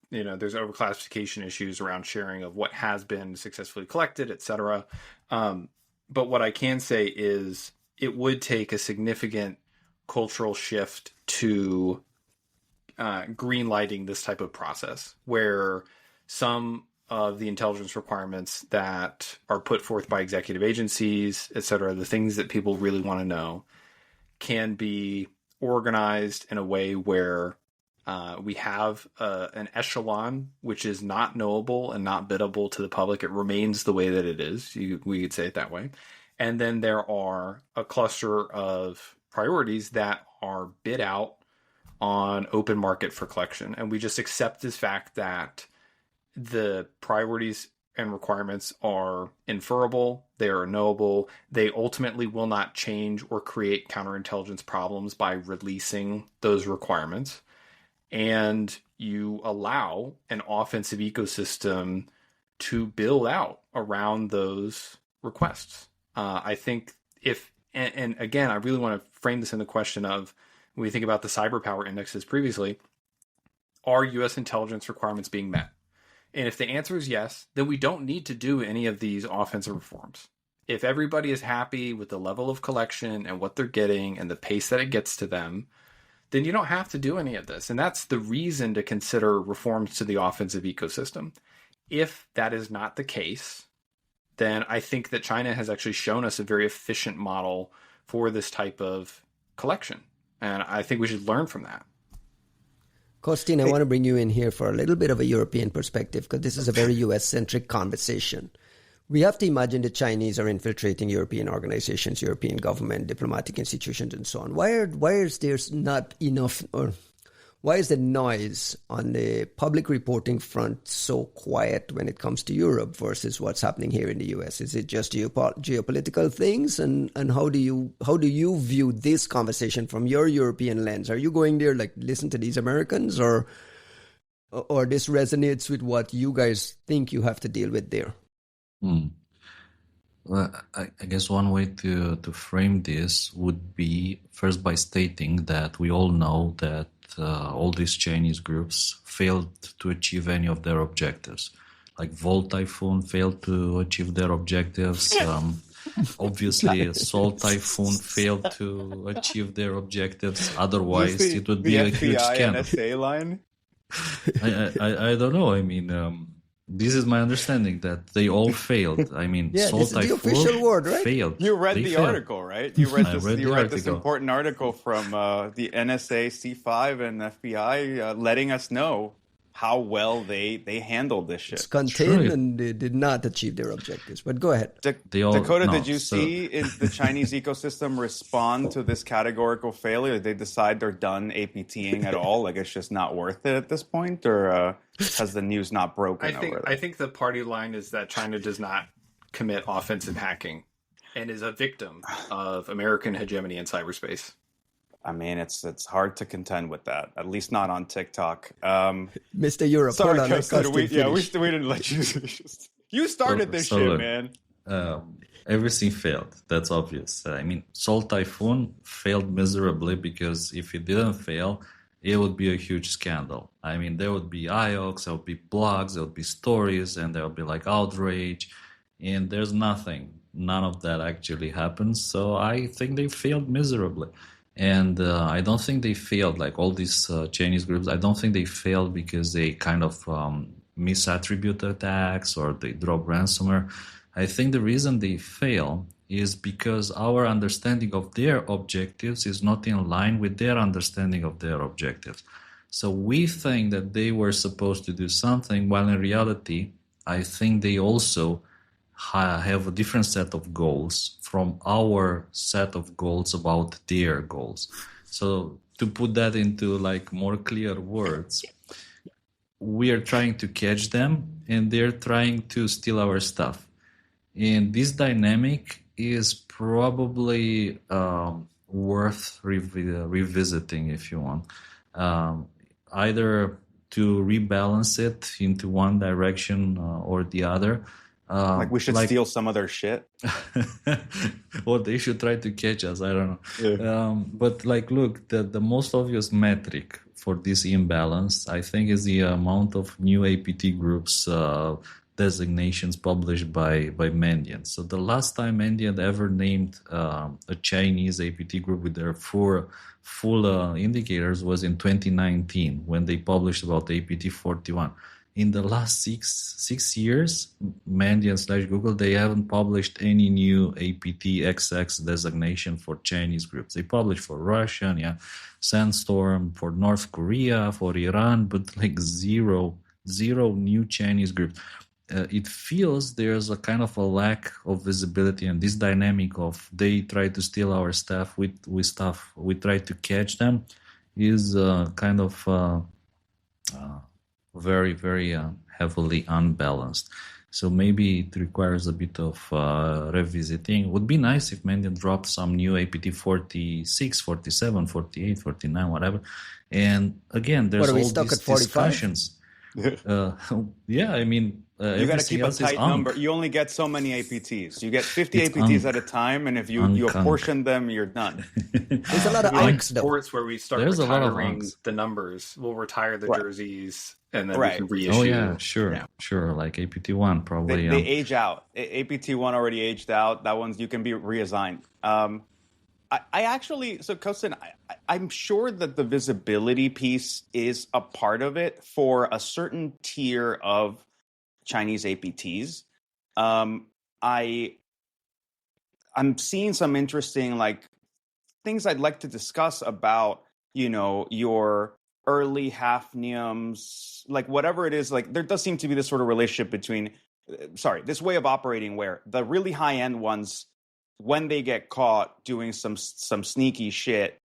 there's overclassification issues around sharing of what has been successfully collected, et cetera. But what I can say is it would take a significant cultural shift to green lighting this type of process, where some of the intelligence requirements that are put forth by executive agencies, et cetera, the things that people really want to know, can be organized in a way where we have an echelon which is not knowable and not biddable to the public. It remains the way that it is. We could say it that way. And then there are a cluster of priorities that are bid out on open market for collection. And we just accept this fact that the priorities and requirements are inferable, they are knowable, they ultimately will not change or create counterintelligence problems by releasing those requirements. And you allow an offensive ecosystem to build out around those requests. I think and again, I really want to frame this in the question of, when we think about the cyber power indexes previously, are U.S. intelligence requirements being met? And if the answer is yes, then we don't need to do any of these offensive reforms. If everybody is happy with the level of collection and what they're getting and the pace that it gets to them, then you don't have to do any of this. And that's the reason to consider reforms to the offensive ecosystem. If that is not the case, then I think that China has actually shown us a very efficient model for this type of collection. And I think we should learn from that. Costin, I want to bring you in here for a little bit of a European perspective, because this is a very US-centric conversation. We have to imagine the Chinese are infiltrating European organizations, European government, diplomatic institutions, and so on. Why is there not enough, or why is the noise on the public reporting front so quiet when it comes to Europe versus what's happening here in the US? Is it just geopolitical things? And how do you view this conversation from your European lens? Are you going there like, listen to these Americans, or this resonates with what you guys think you have to deal with there? Well, I guess one way to frame this would be first by stating that we all know that all these Chinese groups failed to achieve any of their objectives. Like Volt Typhoon failed to achieve their objectives. Obviously, Sol Typhoon failed to achieve their objectives. Otherwise, it would be a huge scandal. NSA line? I don't know. I mean, this is my understanding that they all failed. I mean, Sol this is the official word, right? Failed. You read the article, right? You read this important article from the NSA, C5, and FBI letting us know how well they handled this shit. It's contained and they did not achieve their objectives. But go ahead. Dakota, did you see the Chinese ecosystem respond to this categorical failure? Did they decide they're done APTing at all? Like it's just not worth it at this point? Or has the news not broken? I think the party line is that China does not commit offensive hacking. and is a victim of American hegemony in cyberspace. I mean, it's hard to contend with that. At least not on TikTok. Mr. Europe, Sorry, hold on, Costin, we didn't let you. You started this shit, look, man. Everything failed. That's obvious. I mean, Sol Typhoon failed miserably because if it didn't fail, it would be a huge scandal. I mean, there would be IOCs, there would be blogs, there would be stories, and there would be like outrage. And there's nothing. None of that actually happens. So I think they failed miserably. And I don't think they failed, like all these Chinese groups, I don't think they failed because they kind of misattribute attacks or they drop ransomware. I think the reason they fail is because our understanding of their objectives is not in line with their understanding of their objectives. So we think that they were supposed to do something, while in reality, I think they also have a different set of goals from our set of goals about their goals. So to put that into like more clear words, we are trying to catch them and they're trying to steal our stuff. And this dynamic is probably worth revisiting if you want. Either to rebalance it into one direction or the other. Like we should steal some of their shit. Or they should try to catch us. I don't know. Yeah. But like, look, the most obvious metric for this imbalance, I think, is the amount of new APT groups designations published by Mandiant. So the last time Mandiant ever named a Chinese APT group with their full indicators was in 2019 when they published about APT 41. In the last six years, Mandiant/Google, they haven't published any new APT XX designation for Chinese groups. They published for Russian, Sandstorm, for North Korea, for Iran, but like zero new Chinese groups. It feels there's a kind of a lack of visibility, and this dynamic of they try to steal our stuff, we try to catch them, is kind of very, very heavily unbalanced. So maybe it requires a bit of revisiting. It would be nice if Mandiant dropped some new APT 46, 47, 48, 49, whatever. And again, there's all these discussions. Yeah, I mean, you got to keep a tight number. You only get so many APTs. You get 50 APTs at a time, and if you apportion them, you're done. There's a lot of unks, though. Sports where we start retiring the numbers. We'll retire the jerseys, and then we can reissue. Oh yeah, sure. Like APT 1 probably. They age out. APT 1 already aged out. That one's you can be reassigned. I actually, so Costin, I'm sure that the visibility piece is a part of it for a certain tier of Chinese APTs. I'm seeing some interesting things I'd like to discuss about, your early Hafniums, whatever it is, there does seem to be this sort of relationship between, this way of operating where the really high end ones, when they get caught doing some sneaky shit,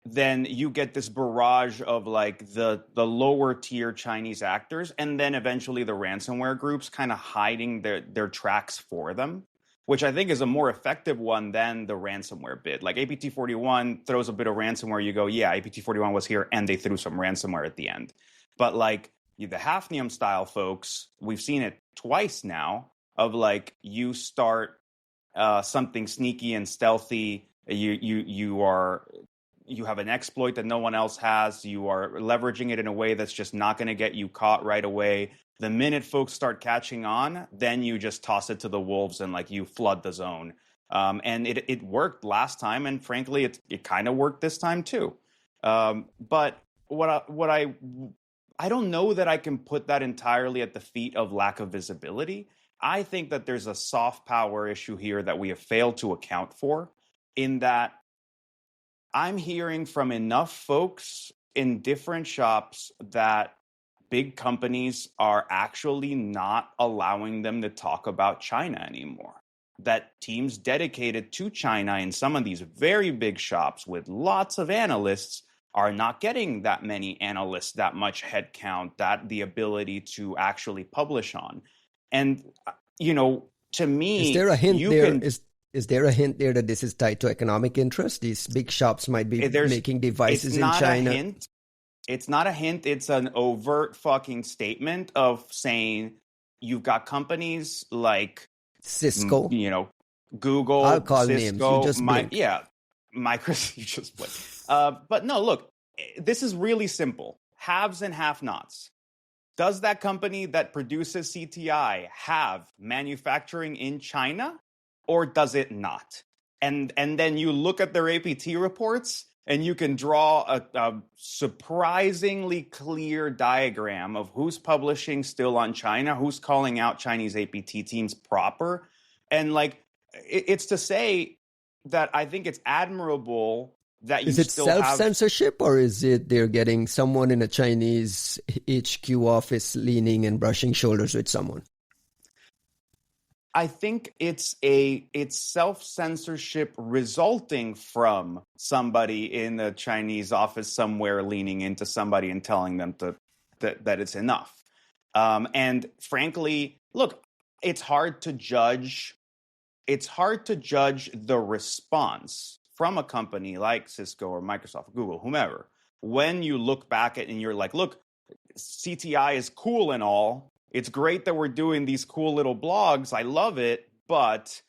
then you get this barrage of the lower tier Chinese actors, and then eventually the ransomware groups kind of hiding their tracks for them, which I think is a more effective one than the ransomware bit. Like APT 41 throws a bit of ransomware, you go, yeah, APT 41 was here, and they threw some ransomware at the end. But the Hafnium style folks, we've seen it twice now, of you start something sneaky and stealthy, you have an exploit that no one else has, you are leveraging it in a way that's just not going to get you caught right away. The minute folks start catching on, then you just toss it to the wolves and you flood the zone. And it worked last time, and frankly, it kind of worked this time too. But I don't know that I can put that entirely at the feet of lack of visibility. I think that there's a soft power issue here that we have failed to account for, in that I'm hearing from enough folks in different shops that big companies are actually not allowing them to talk about China anymore. That teams dedicated to China in some of these very big shops with lots of analysts are not getting that many analysts, that much headcount, that the ability to actually publish on. And, to me, is there a hint there? Is there a hint there that this is tied to economic interest? These big shops might be making devices in China. A hint. It's not a hint. It's an overt fucking statement of saying you've got companies like Cisco, Google, I'll call Cisco, names. You just Microsoft. You just blink. But no, look, this is really simple. Haves and have-nots. Does that company that produces CTI have manufacturing in China, or does it not? And then you look at their APT reports, and you can draw a surprisingly clear diagram of who's publishing still on China, who's calling out Chinese APT teams proper. And it's to say that I think it's admirable that you Is it still have... self-censorship, or is it they're getting someone in a Chinese HQ office leaning and brushing shoulders with someone? I think it's self-censorship resulting from somebody in the Chinese office somewhere leaning into somebody and telling them that it's enough. And frankly, look, it's hard to judge the response from a company like Cisco or Microsoft, or Google, whomever, when you look back at it and you're like, look, CTI is cool and all. It's great that we're doing these cool little blogs. I love it. But,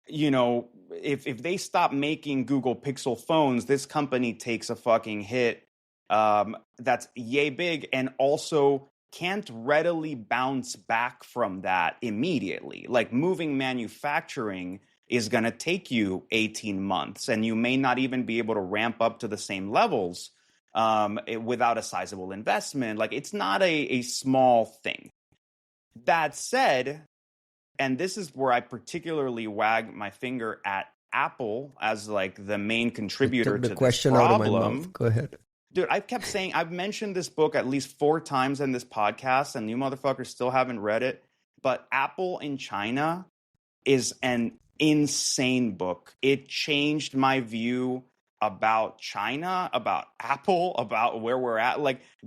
if they stop making Google Pixel phones, this company takes a fucking hit that's yay big, and also can't readily bounce back from that immediately. Like, moving manufacturing is going to take you 18 months, and you may not even be able to ramp up to the same levels without a sizable investment. Like, it's not a small thing. That said, and this is where I particularly wag my finger at Apple as the main contributor to this problem. Out of my mouth. Go ahead. Dude, I've mentioned this book at least 4 times in this podcast, and you motherfuckers still haven't read it. But Apple in China is an insane book. It changed my view about China, about Apple, about where we're at.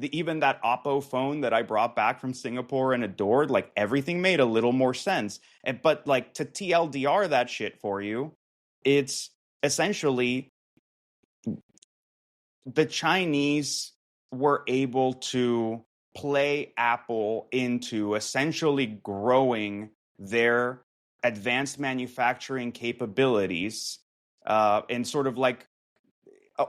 Even that Oppo phone that I brought back from Singapore and adored, everything made a little more sense. But to TLDR that shit for you, it's essentially the Chinese were able to play Apple into essentially growing their advanced manufacturing capabilities in sort of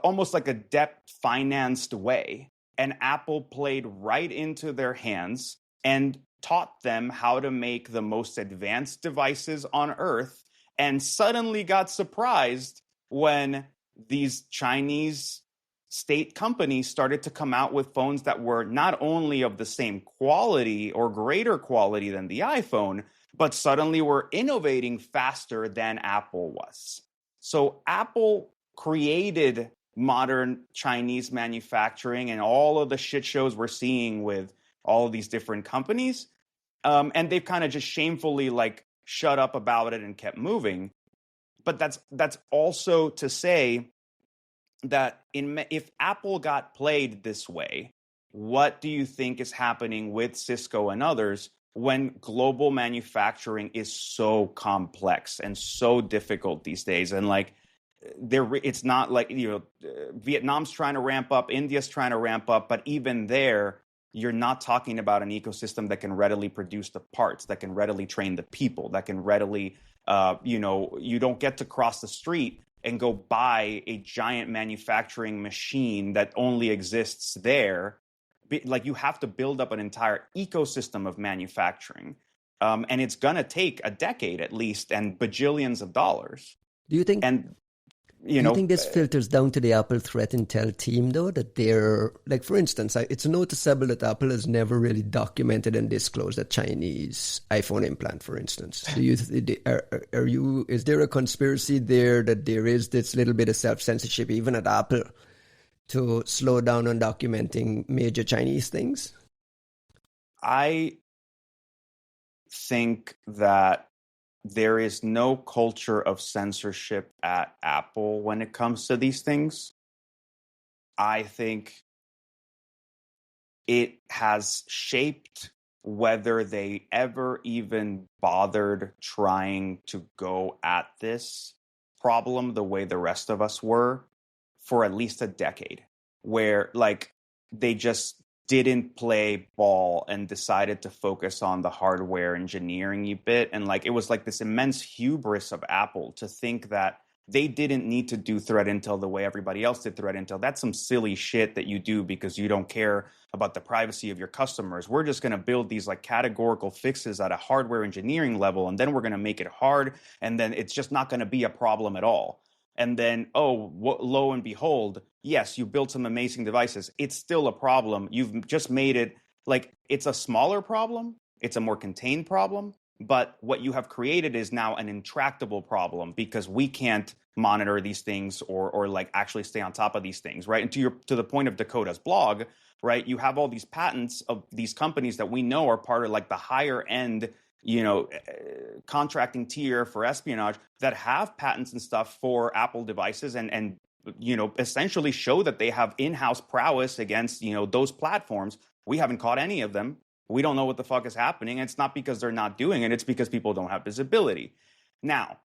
almost like a debt-financed way. And Apple played right into their hands and taught them how to make the most advanced devices on Earth, and suddenly got surprised when these Chinese state companies started to come out with phones that were not only of the same quality or greater quality than the iPhone, but suddenly were innovating faster than Apple was. So Apple created modern Chinese manufacturing and all of the shit shows we're seeing with all of these different companies. And they've kind of just shamefully shut up about it and kept moving. But that's also to say that if Apple got played this way, what do you think is happening with Cisco and others when global manufacturing is so complex and so difficult these days? And it's not Vietnam's trying to ramp up, India's trying to ramp up, but even there, you're not talking about an ecosystem that can readily produce the parts, that can readily train the people, that can readily, you don't get to cross the street and go buy a giant manufacturing machine that only exists there. You have to build up an entire ecosystem of manufacturing. And it's going to take a decade at least and bajillions of dollars. Do you think... Do you think this filters down to the Apple threat intel team, though, that they're, for instance, it's noticeable that Apple has never really documented and disclosed a Chinese iPhone implant, for instance. Is there a conspiracy there that there is this little bit of self-censorship, even at Apple, to slow down on documenting major Chinese things? I think that there is no culture of censorship at Apple when it comes to these things. I think it has shaped whether they ever even bothered trying to go at this problem the way the rest of us were for at least a decade, where like they just didn't play ball and decided to focus on the hardware engineering bit. And like it was like this immense hubris of Apple to think that they didn't need to do threat intel the way everybody else did threat intel. That's some silly shit that you do because you don't care about the privacy of your customers. We're just going to build these like categorical fixes at a hardware engineering level, and then we're going to make it hard, and then it's just not going to be a problem at all. And then, lo and behold, yes, you built some amazing devices. It's still a problem. You've just made it like it's a smaller problem. It's a more contained problem. But what you have created is now an intractable problem because we can't monitor these things or like actually stay on top of these things, right? And to the point of Dakota's blog, right? You have all these patents of these companies that we know are part of like the higher end, contracting tier for espionage that have patents and stuff for Apple devices and essentially show that they have in-house prowess against, those platforms. We haven't caught any of them. We don't know what the fuck is happening. And it's not because they're not doing it. It's because people don't have visibility. Now,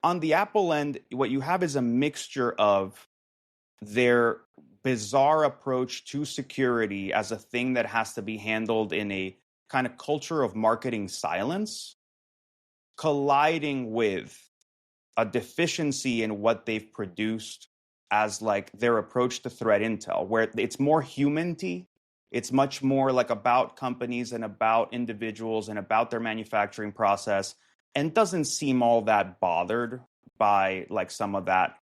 on the Apple end, what you have is a mixture of their bizarre approach to security as a thing that has to be handled in a kind of culture of marketing silence, colliding with a deficiency in what they've produced as like their approach to threat intel, where it's more human-y. It's much more like about companies and about individuals and about their manufacturing process, and doesn't seem all that bothered by like some of that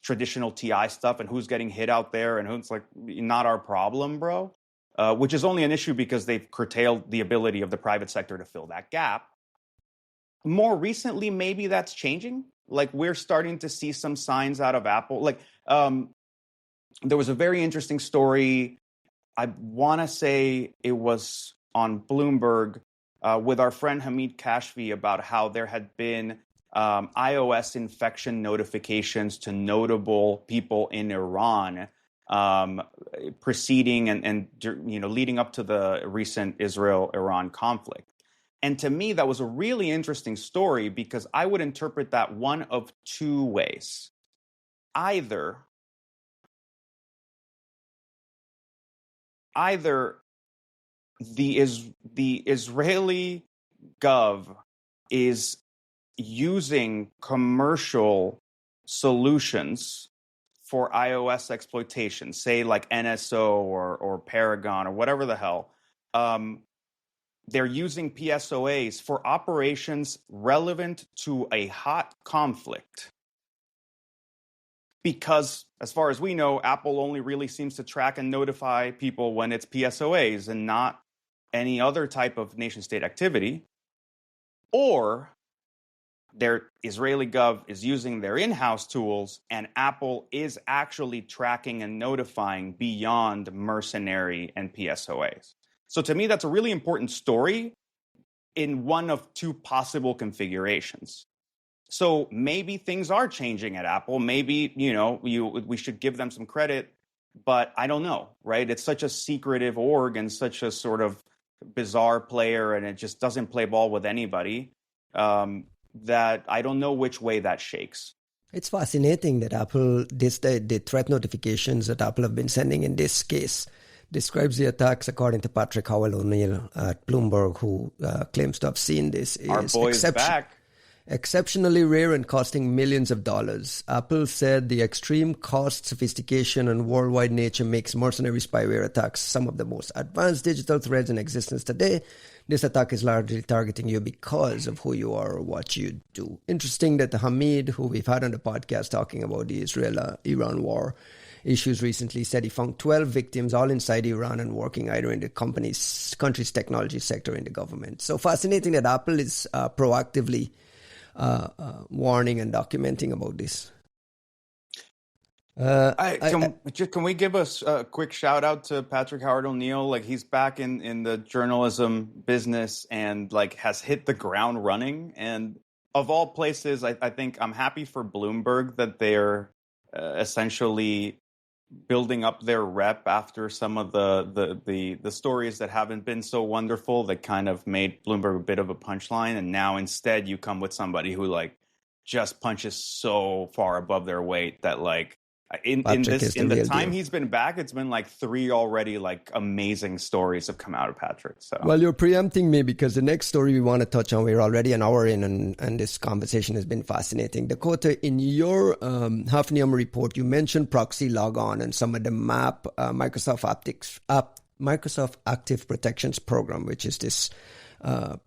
traditional TI stuff and who's getting hit out there and who's like, not our problem, bro. Which is only an issue because they've curtailed the ability of the private sector to fill that gap. More recently, maybe that's changing. Like we're starting to see some signs out of Apple. Like there was a very interesting story. I want to say it was on Bloomberg with our friend Hamid Kashfi about how there had been iOS infection notifications to notable people in Iran preceding and leading up to the recent Israel-Iran conflict. And to me, that was a really interesting story because I would interpret that one of two ways. Either the Israeli gov is using commercial solutions for iOS exploitation, say like NSO or Paragon or whatever the hell. They're using PSOAs for operations relevant to a hot conflict. Because, as far as we know, Apple only really seems to track and notify people when it's PSOAs and not any other type of nation-state activity. Or their Israeli gov is using their in-house tools, and Apple is actually tracking and notifying beyond mercenary and PSOAs. So to me, that's a really important story in one of two possible configurations. So maybe things are changing at Apple. Maybe, we should give them some credit, but I don't know, right? It's such a secretive org and such a sort of bizarre player, and it just doesn't play ball with anybody, that I don't know which way that shakes. It's fascinating that Apple, the threat notifications that Apple have been sending in this case, describes the attacks, according to Patrick Howell-O'Neill at Bloomberg, who claims to have seen this. Our boy is back. Exceptionally rare and costing millions of dollars. Apple said the extreme cost, sophistication, and worldwide nature makes mercenary spyware attacks some of the most advanced digital threats in existence today. This attack is largely targeting you because of who you are or what you do. Interesting that Hamid, who we've had on the podcast talking about the Israel-Iran war issues recently, said he found 12 victims, all inside Iran and working either in the country's technology sector or in the government. So fascinating that Apple is proactively warning and documenting about this. Can we give us a quick shout out to Patrick Howard-O'Neill? Like, he's back in the journalism business and like has hit the ground running. And of all places, I think I'm happy for Bloomberg that they're essentially building up their rep after some of the stories that haven't been so wonderful that kind of made Bloomberg a bit of a punchline, and now instead you come with somebody who like just punches so far above their weight that like in the time he's been back, it's been like 3 already like amazing stories have come out of Patrick. So well, you're preempting me because the next story we want to touch on, we're already an hour in, and this conversation has been fascinating. Dakota, in your Hafnium report, you mentioned proxy logon and some of the MAPP Microsoft Active Protections Program, which is this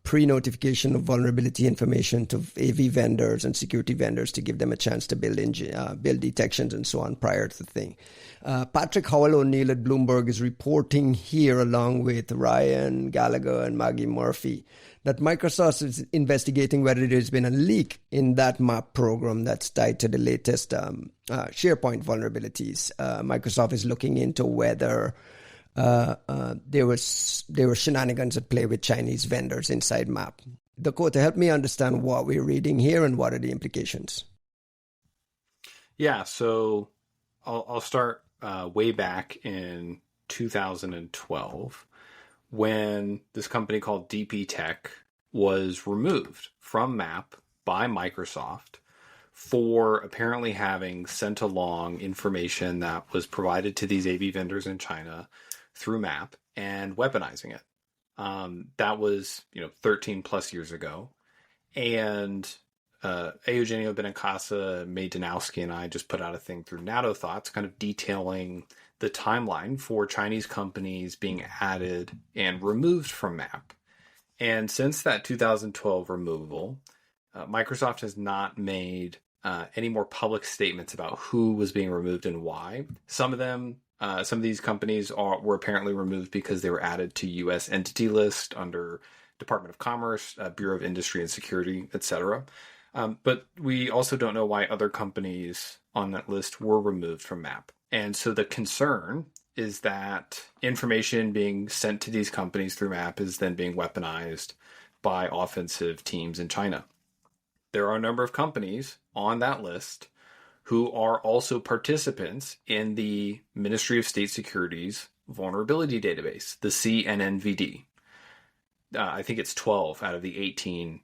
pre-notification of vulnerability information to AV vendors and security vendors to give them a chance to build detections and so on prior to the thing. Patrick Howell O'Neill at Bloomberg is reporting here, along with Ryan Gallagher and Maggie Murphy, that Microsoft is investigating whether there's been a leak in that MAPP program that's tied to the latest Sharepoint vulnerabilities. Microsoft is looking into whether there were shenanigans at play with Chinese vendors inside MAPP. Dakota, help me understand what we're reading here and what are the implications. Yeah, so I'll start way back in 2012 when this company called DP Tech was removed from MAPP by Microsoft for apparently having sent along information that was provided to these AV vendors in China through MAPP and weaponizing it. That was, 13 plus years ago. And Eugenio Benincasa, May Danowski, and I just put out a thing through NATO Thoughts kind of detailing the timeline for Chinese companies being added and removed from MAPP. And since that 2012 removal, Microsoft has not made any more public statements about who was being removed and why. Some of these companies were apparently removed because they were added to U.S. entity list under Department of Commerce, Bureau of Industry and Security, etc. But we also don't know why other companies on that list were removed from MAPP. And so the concern is that information being sent to these companies through MAPP is then being weaponized by offensive teams in China. There are a number of companies on that list who are also participants in the Ministry of State Security's vulnerability database, the CNNVD. I think it's 12 out of the 18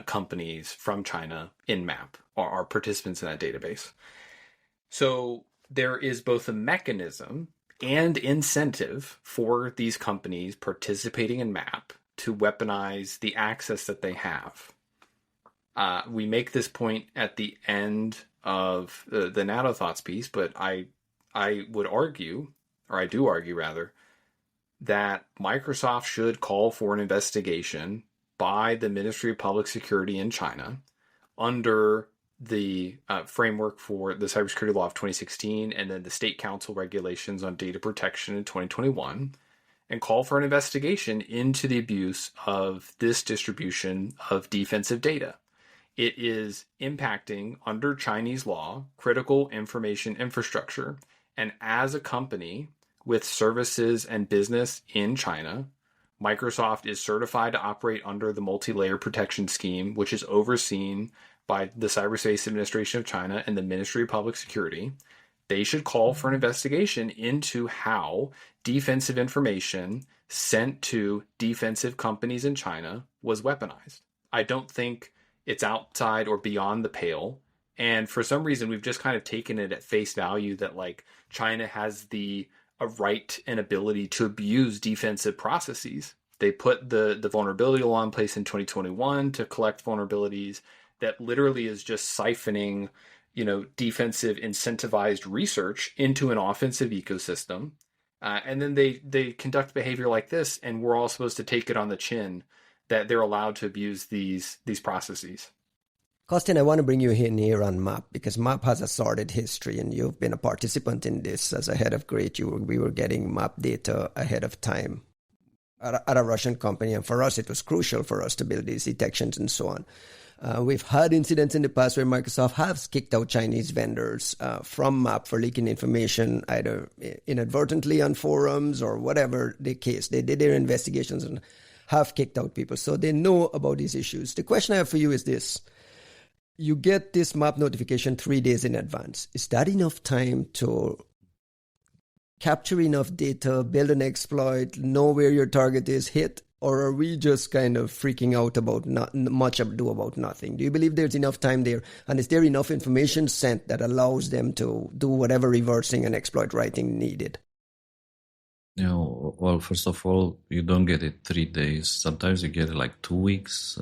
companies from China in MAPP are participants in that database. So there is both a mechanism and incentive for these companies participating in MAPP to weaponize the access that they have. We make this point at the end of the NATO Thoughts piece, but I would argue, or I do argue rather, that Microsoft should call for an investigation by the Ministry of Public Security in China under the framework for the Cybersecurity Law of 2016 and then the State Council regulations on data protection in 2021, and call for an investigation into the abuse of this distribution of defensive data. It is impacting, under Chinese law, critical information infrastructure. And as a company with services and business in China, Microsoft is certified to operate under the multi-layer protection scheme, which is overseen by the Cyberspace Administration of China and the Ministry of Public Security. They should call for an investigation into how defensive information sent to defensive companies in China was weaponized. I don't think it's outside or beyond the pale. And for some reason, we've just kind of taken it at face value that like China has a right and ability to abuse defensive processes. They put the vulnerability law in place in 2021 to collect vulnerabilities that literally is just siphoning, defensive incentivized research into an offensive ecosystem. And then they conduct behavior like this, and we're all supposed to take it on the chin that they're allowed to abuse these processes. Costin, I want to bring you in here on MAPP because MAPP has a sordid history, and you've been a participant in this as a head of GREAT. We were getting MAPP data ahead of time at a Russian company, and for us, it was crucial for us to build these detections and so on. We've had incidents in the past where Microsoft has kicked out Chinese vendors from MAPP for leaking information, either inadvertently on forums or whatever the case. They did their investigations and have kicked out people, so they know about these issues. The question I have for you is this. You get this MAPP notification 3 days in advance. Is that enough time to capture enough data, build an exploit, know where your target is, hit? Or are we just kind of freaking out about not much ado about nothing? Do you believe there's enough time there? And is there enough information sent that allows them to do whatever reversing and exploit writing needed? Well, first of all, you don't get it 3 days. Sometimes you get it like 2 weeks.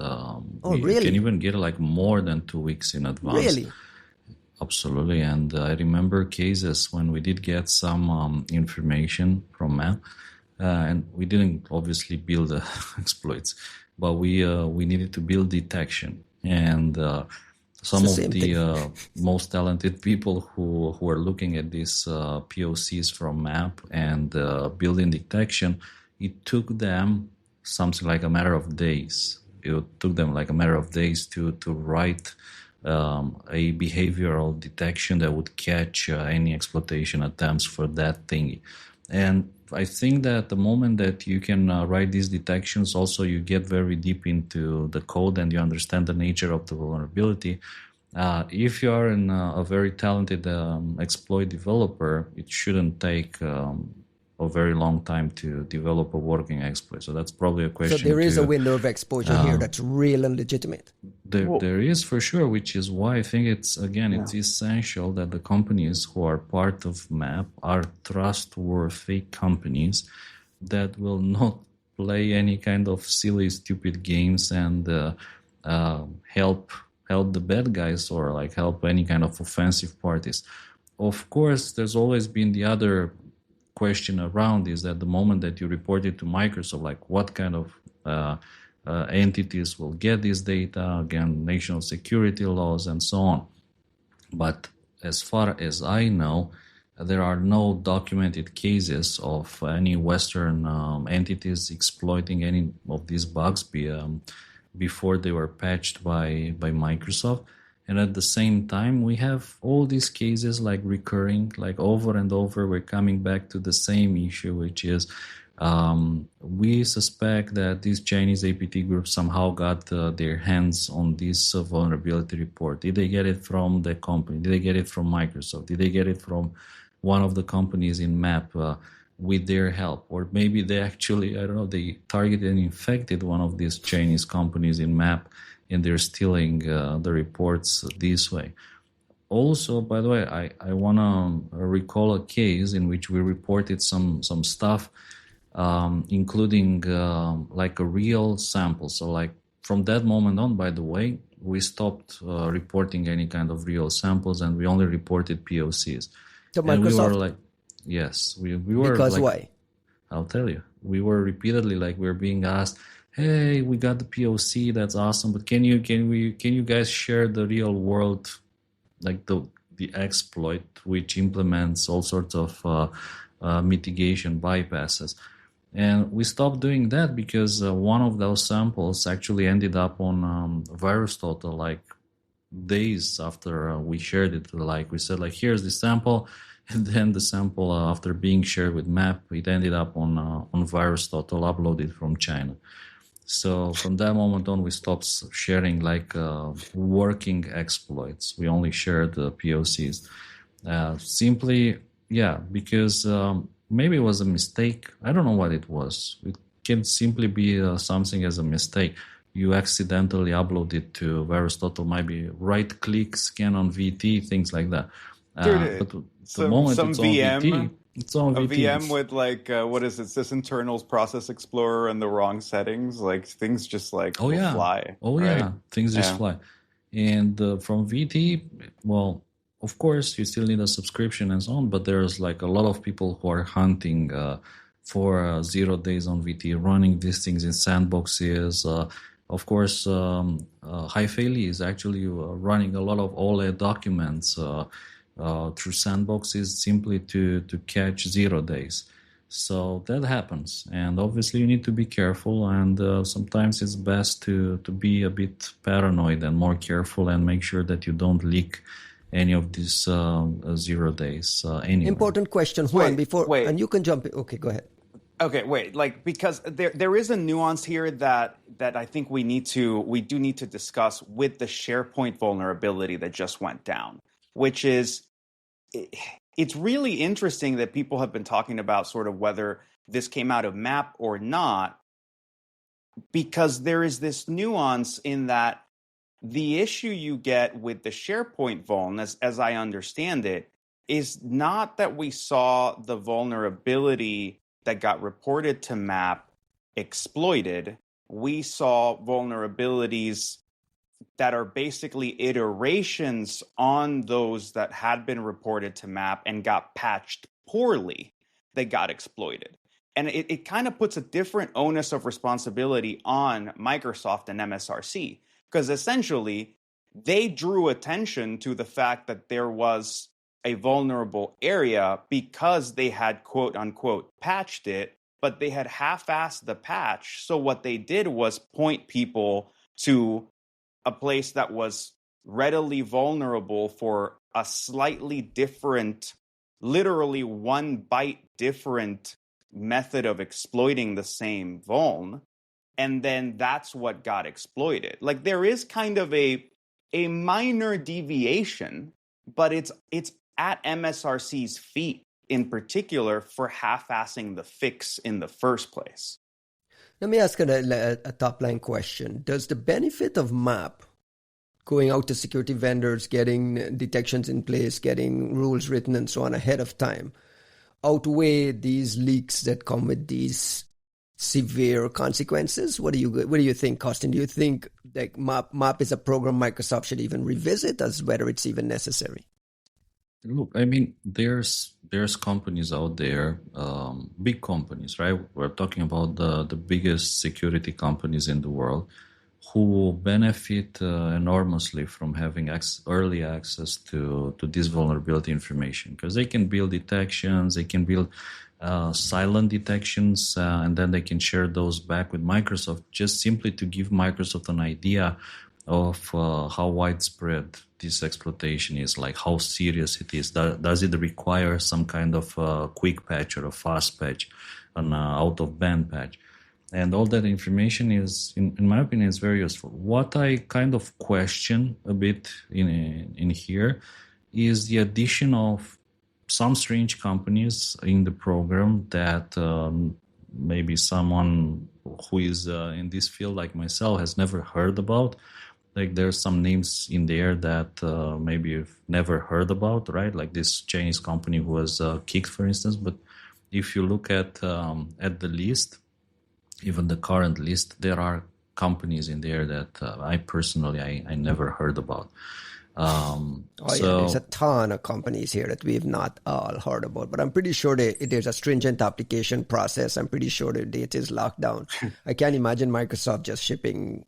Really? You can even get it like more than 2 weeks in advance. Really? Absolutely. And I remember cases when we did get some information from MAPP. And we didn't obviously build exploits, but we needed to build detection. And some of the most talented people who are looking at these POCs from MAPP and building detection, it took them something like a matter of days. It took them like a matter of days to write a behavioral detection that would catch any exploitation attempts for that thingy. And I think that the moment that you can write these detections, also you get very deep into the code and you understand the nature of the vulnerability. If you are a very talented exploit developer, it shouldn't take a very long time to develop a working exploit. So that's probably a question. So there is a window of exposure here that's real and legitimate. There is for sure, which is why I think it's essential that the companies who are part of MAPP are trustworthy companies that will not play any kind of silly, stupid games and help the bad guys or like help any kind of offensive parties. Of course, there's always been the other question around is that the moment that you report it to Microsoft, like what kind of entities will get this data, again, national security laws and so on. But as far as I know, there are no documented cases of any Western entities exploiting any of these bugs before they were patched by Microsoft. And at the same time, we have all these cases like recurring, like over and over, we're coming back to the same issue, which is we suspect that these Chinese APT groups somehow got their hands on this vulnerability report. Did they get it from the company? Did they get it from Microsoft? Did they get it from one of the companies in MAPP with their help? Or maybe they actually, they targeted and infected one of these Chinese companies in MAPP and they're stealing the reports this way. Also, by the way, I want to recall a case in which we reported some stuff, including like a real sample. So like from that moment on, by the way, we stopped reporting any kind of real samples and we only reported POCs. So Microsoft? And we were like, yes, we were because like, why? I'll tell you. We were repeatedly like we're being asked, hey, we got the POC, that's awesome, but can you guys share the real world, like the exploit which implements all sorts of mitigation bypasses? And we stopped doing that because one of those samples actually ended up on VirusTotal like days after we shared it. Like we said, like here's the sample, and then the sample after being shared with MAPP, it ended up on VirusTotal uploaded from China. So from that moment on, we stopped sharing like working exploits. We only shared the POCs. Simply, because maybe it was a mistake. I don't know what it was. It can simply be something as a mistake. You accidentally upload it to VirusTotal, maybe right-click, scan on VT, things like that. But the moment it's on VT... It's on a VT. VM with like what is it? Sysinternals Process Explorer and the wrong settings. Like things just like fly. Things just fly. And from VT, well, of course you still need a subscription and so on. But there's like a lot of people who are hunting for 0 days on VT, running these things in sandboxes. Of course, Haifeli is actually running a lot of OLED documents. Through sandboxes simply to catch 0 days. So that happens. And obviously you need to be careful and sometimes it's best to be a bit paranoid and more careful and make sure that you don't leak any of these 0 days anyway. Important question, Juan, and you can jump in. Okay, go ahead. Okay, wait, like because there is a nuance here that I think we do need to discuss with the Sharepoint vulnerability that just went down. Which is, it's really interesting that people have been talking about sort of whether this came out of MAPP or not, because there is this nuance in that the issue you get with the Sharepoint vuln, as I understand it, is not that we saw the vulnerability that got reported to MAPP exploited. We saw vulnerabilities that are basically iterations on those that had been reported to MAPP and got patched poorly, that got exploited. And it kind of puts a different onus of responsibility on Microsoft and MSRC, because essentially they drew attention to the fact that there was a vulnerable area because they had quote unquote patched it, but they had half-assed the patch. So what they did was point people to a place that was readily vulnerable for a slightly different, literally 1 byte different method of exploiting the same vuln. And then that's what got exploited. Like, there is kind of a minor deviation, but it's at MSRC's feet in particular for half-assing the fix in the first place. Let me ask a top-line question. Does the benefit of MAPP, going out to security vendors, getting detections in place, getting rules written and so on ahead of time, outweigh these leaks that come with these severe consequences? What do you think, Costin? Do you think that MAPP is a program Microsoft should even revisit, as whether it's even necessary? Look, I mean, there's companies out there, big companies, right? We're talking about the biggest security companies in the world, who benefit enormously from having early access to this vulnerability information, because they can build detections, they can build silent detections, and then they can share those back with Microsoft, just simply to give Microsoft an idea of how widespread this exploitation is, like how serious it is. Does it require some kind of quick patch or a fast patch, an out-of-band patch? And all that information is, in my opinion, is very useful. What I kind of question a bit in here is the addition of some strange companies in the program that maybe someone who is in this field like myself has never heard about. Like, there's some names in there that maybe you've never heard about, right? Like this Chinese company who was kicked, for instance. But if you look at the list, even the current list, there are companies in there that I personally I never heard about. There's a ton of companies here that we've not all heard about, but I'm pretty sure there's a stringent application process. I'm pretty sure the data is locked down. I can't imagine Microsoft just shipping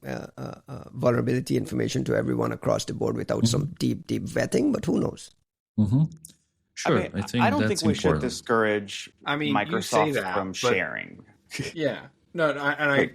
vulnerability information to everyone across the board without some deep vetting, but who knows? Sure, I think I don't think we should discourage Microsoft from sharing. Yeah. No,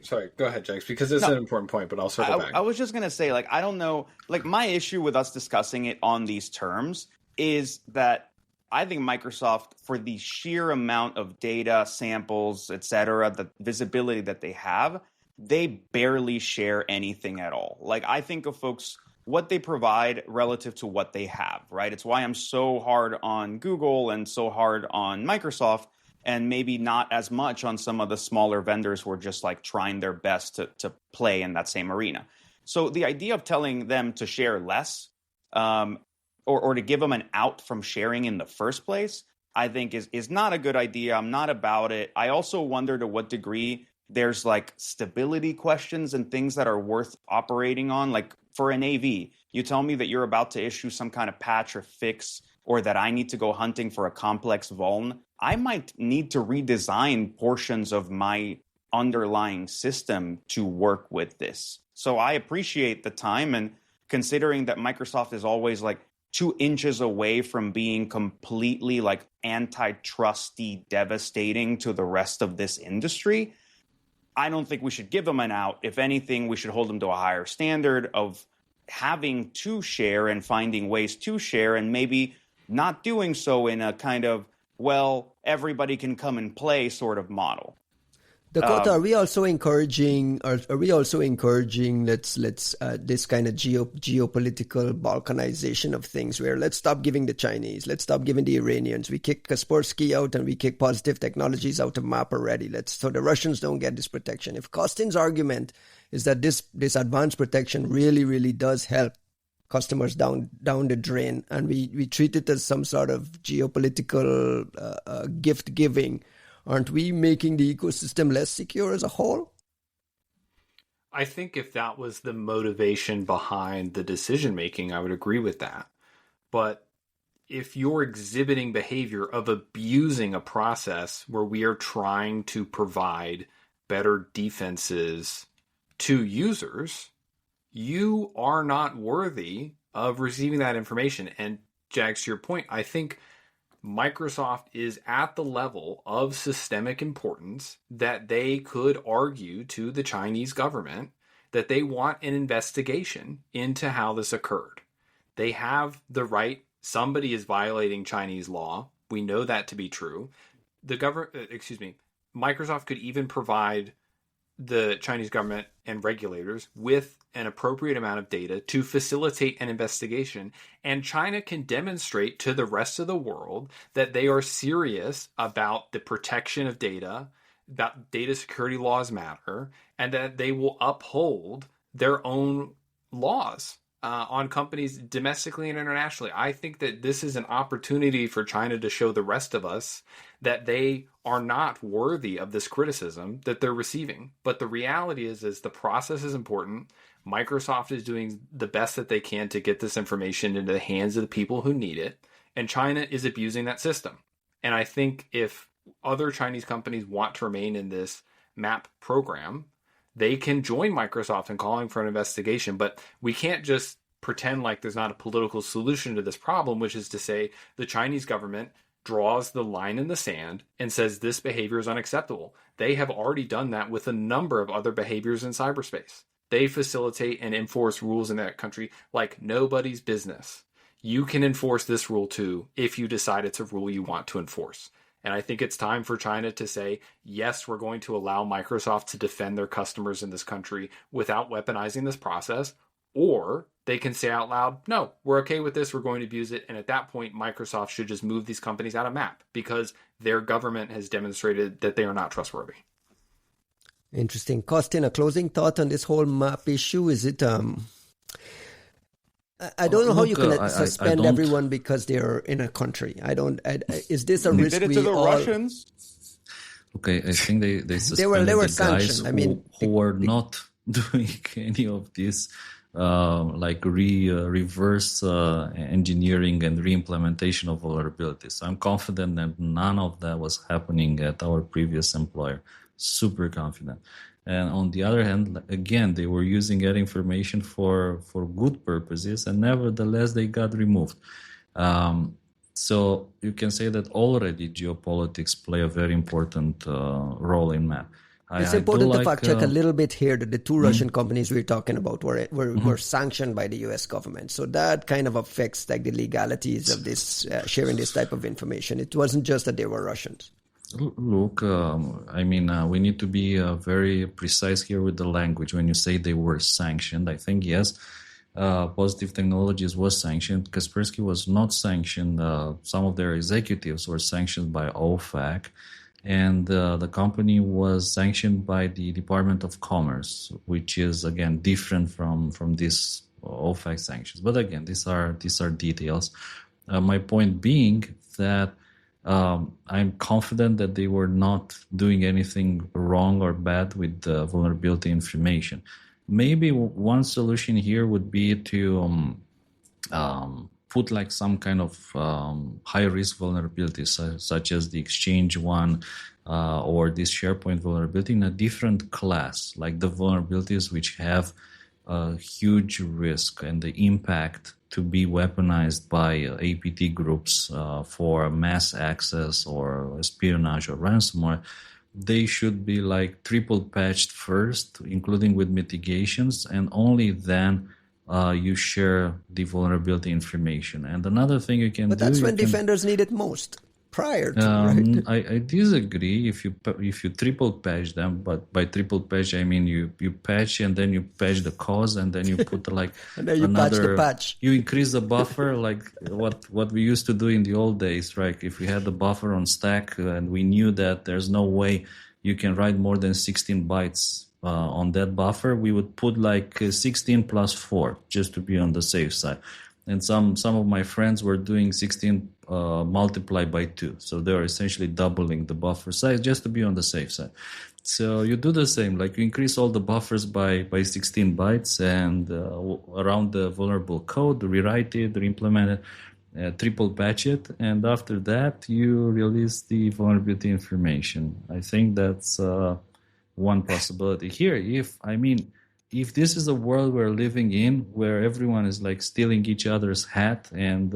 sorry, go ahead, Jax, because it's an important point, but I'll circle back. I was just going to say, like, I don't know, like, my issue with us discussing it on these terms is that I think Microsoft, for the sheer amount of data, samples, et cetera, the visibility that they have, they barely share anything at all. Like, I think of folks, what they provide relative to what they have, right? It's why I'm so hard on Google and so hard on Microsoft, and maybe not as much on some of the smaller vendors who are just like trying their best to play in that same arena. So the idea of telling them to share less or to give them an out from sharing in the first place, I think is not a good idea. I'm not about it. I also wonder to what degree there's like stability questions and things that are worth operating on. Like for an AV, you tell me that you're about to issue some kind of patch or fix, or that I need to go hunting for a complex vuln, I might need to redesign portions of my underlying system to work with this. So I appreciate the time, and considering that Microsoft is always like 2 inches away from being completely like antitrusty, devastating to the rest of this industry, I don't think we should give them an out. If anything, we should hold them to a higher standard of having to share and finding ways to share, and maybe not doing so in a kind of, well, everybody can come and play sort of model. Dakota, are we also encouraging? Are we also encouraging? Let's this kind of geopolitical balkanization of things, where let's stop giving the Chinese, let's stop giving the Iranians. We kick Kaspersky out and we kick Positive Technologies out of MAPP already. So the Russians don't get this protection. If Costin's argument is that this advanced protection really does help customers down the drain, and we treat it as some sort of geopolitical gift giving, aren't we making the ecosystem less secure as a whole? I think if that was the motivation behind the decision making, I would agree with that. But if you're exhibiting behavior of abusing a process where we are trying to provide better defenses to users, you are not worthy of receiving that information. And Jags, to your point, I think Microsoft is at the level of systemic importance that they could argue to the Chinese government that they want an investigation into how this occurred. They have the right. Somebody is violating Chinese law. We know that to be true. Microsoft could even provide the Chinese government and regulators with an appropriate amount of data to facilitate an investigation, and China can demonstrate to the rest of the world that they are serious about the protection of data, that data security laws matter, and that they will uphold their own laws on companies domestically and internationally. I think that this is an opportunity for China to show the rest of us that they are not worthy of this criticism that they're receiving. But the reality is the process is important. Microsoft is doing the best that they can to get this information into the hands of the people who need it. And China is abusing that system. And I think if other Chinese companies want to remain in this MAPP program, they can join Microsoft in calling for an investigation. But we can't just pretend like there's not a political solution to this problem, which is to say the Chinese government draws the line in the sand and says this behavior is unacceptable. They have already done that with a number of other behaviors in cyberspace. They facilitate and enforce rules in that country like nobody's business. You can enforce this rule too if you decide it's a rule you want to enforce. And I think it's time for China to say, yes, we're going to allow Microsoft to defend their customers in this country without weaponizing this process. Or they can say out loud, no, we're okay with this, we're going to abuse it. And at that point, Microsoft should just move these companies out of MAPP because their government has demonstrated that they are not trustworthy. Interesting. Costin, a closing thought on this whole MAPP issue? Is it... I don't know how you can suspend everyone because they're in a country. Is this a risk? They did it to the Russians. Okay, I think they suspended they were the guys who were not doing any of this, reverse engineering and re-implementation of vulnerabilities. So I'm confident that none of that was happening at our previous employer. Super confident. And on the other hand, again, they were using that information for good purposes, and nevertheless, they got removed. So you can say that already geopolitics play a very important role in MAPP. It's important to fact check a little bit here that the two Russian companies we're talking about were sanctioned by the U.S. government. So that kind of affects the legalities of this sharing this type of information. It wasn't just that they were Russians. Look, we need to be very precise here with the language. When you say they were sanctioned, I think, yes, Positive Technologies was sanctioned. Kaspersky was not sanctioned. Some of their executives were sanctioned by OFAC. And the company was sanctioned by the Department of Commerce, which is, again, different from these OFAC sanctions. But again, these are details. My point being that I'm confident that they were not doing anything wrong or bad with the vulnerability information. Maybe one solution here would be to put like some kind of high-risk vulnerabilities, such as the Exchange one or this Sharepoint vulnerability in a different class, like the vulnerabilities which have a huge risk and the impact to be weaponized by APT groups for mass access or espionage or ransomware. They should be like triple patched first, including with mitigations, and only then you share the vulnerability information. And another thing you can do... But that's when defenders need it most. prior to, right? I disagree if you triple patch them, but by triple patch I mean you patch and then you patch the cause and then you put like and then you patch the patch. You increase the buffer like what we used to do in the old days, right? If we had the buffer on stack and we knew that there's no way you can write more than 16 bytes on that buffer, we would put like 16 plus 4 just to be on the safe side. And some of my friends were doing 16 multiplied by 2. So they are essentially doubling the buffer size just to be on the safe side. So you do the same, like you increase all the buffers by 16 bytes and around the vulnerable code, rewrite it, re-implement it, triple patch it, and after that you release the vulnerability information. I think that's one possibility. Here, if this is a world we're living in where everyone is like stealing each other's hat and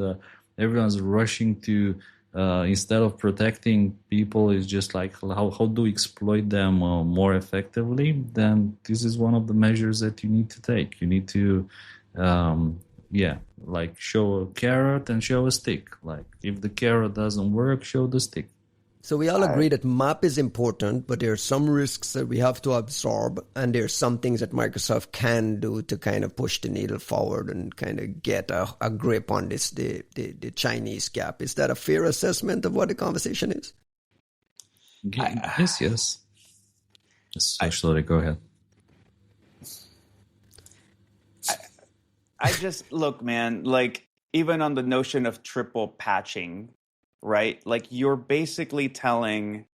everyone's rushing to instead of protecting people is just like how do we exploit them more effectively, then this is one of the measures that you need to take. You need to like show a carrot and show a stick. Like if the carrot doesn't work, show the stick. So we all agree that MAPP is important, but there are some risks that we have to absorb, and there are some things that Microsoft can do to kind of push the needle forward and kind of get a grip on this, the Chinese gap. Is that a fair assessment of what the conversation is? Yes. Actually, go ahead. I just, look, man, like even on the notion of triple patching, right? Like you're basically telling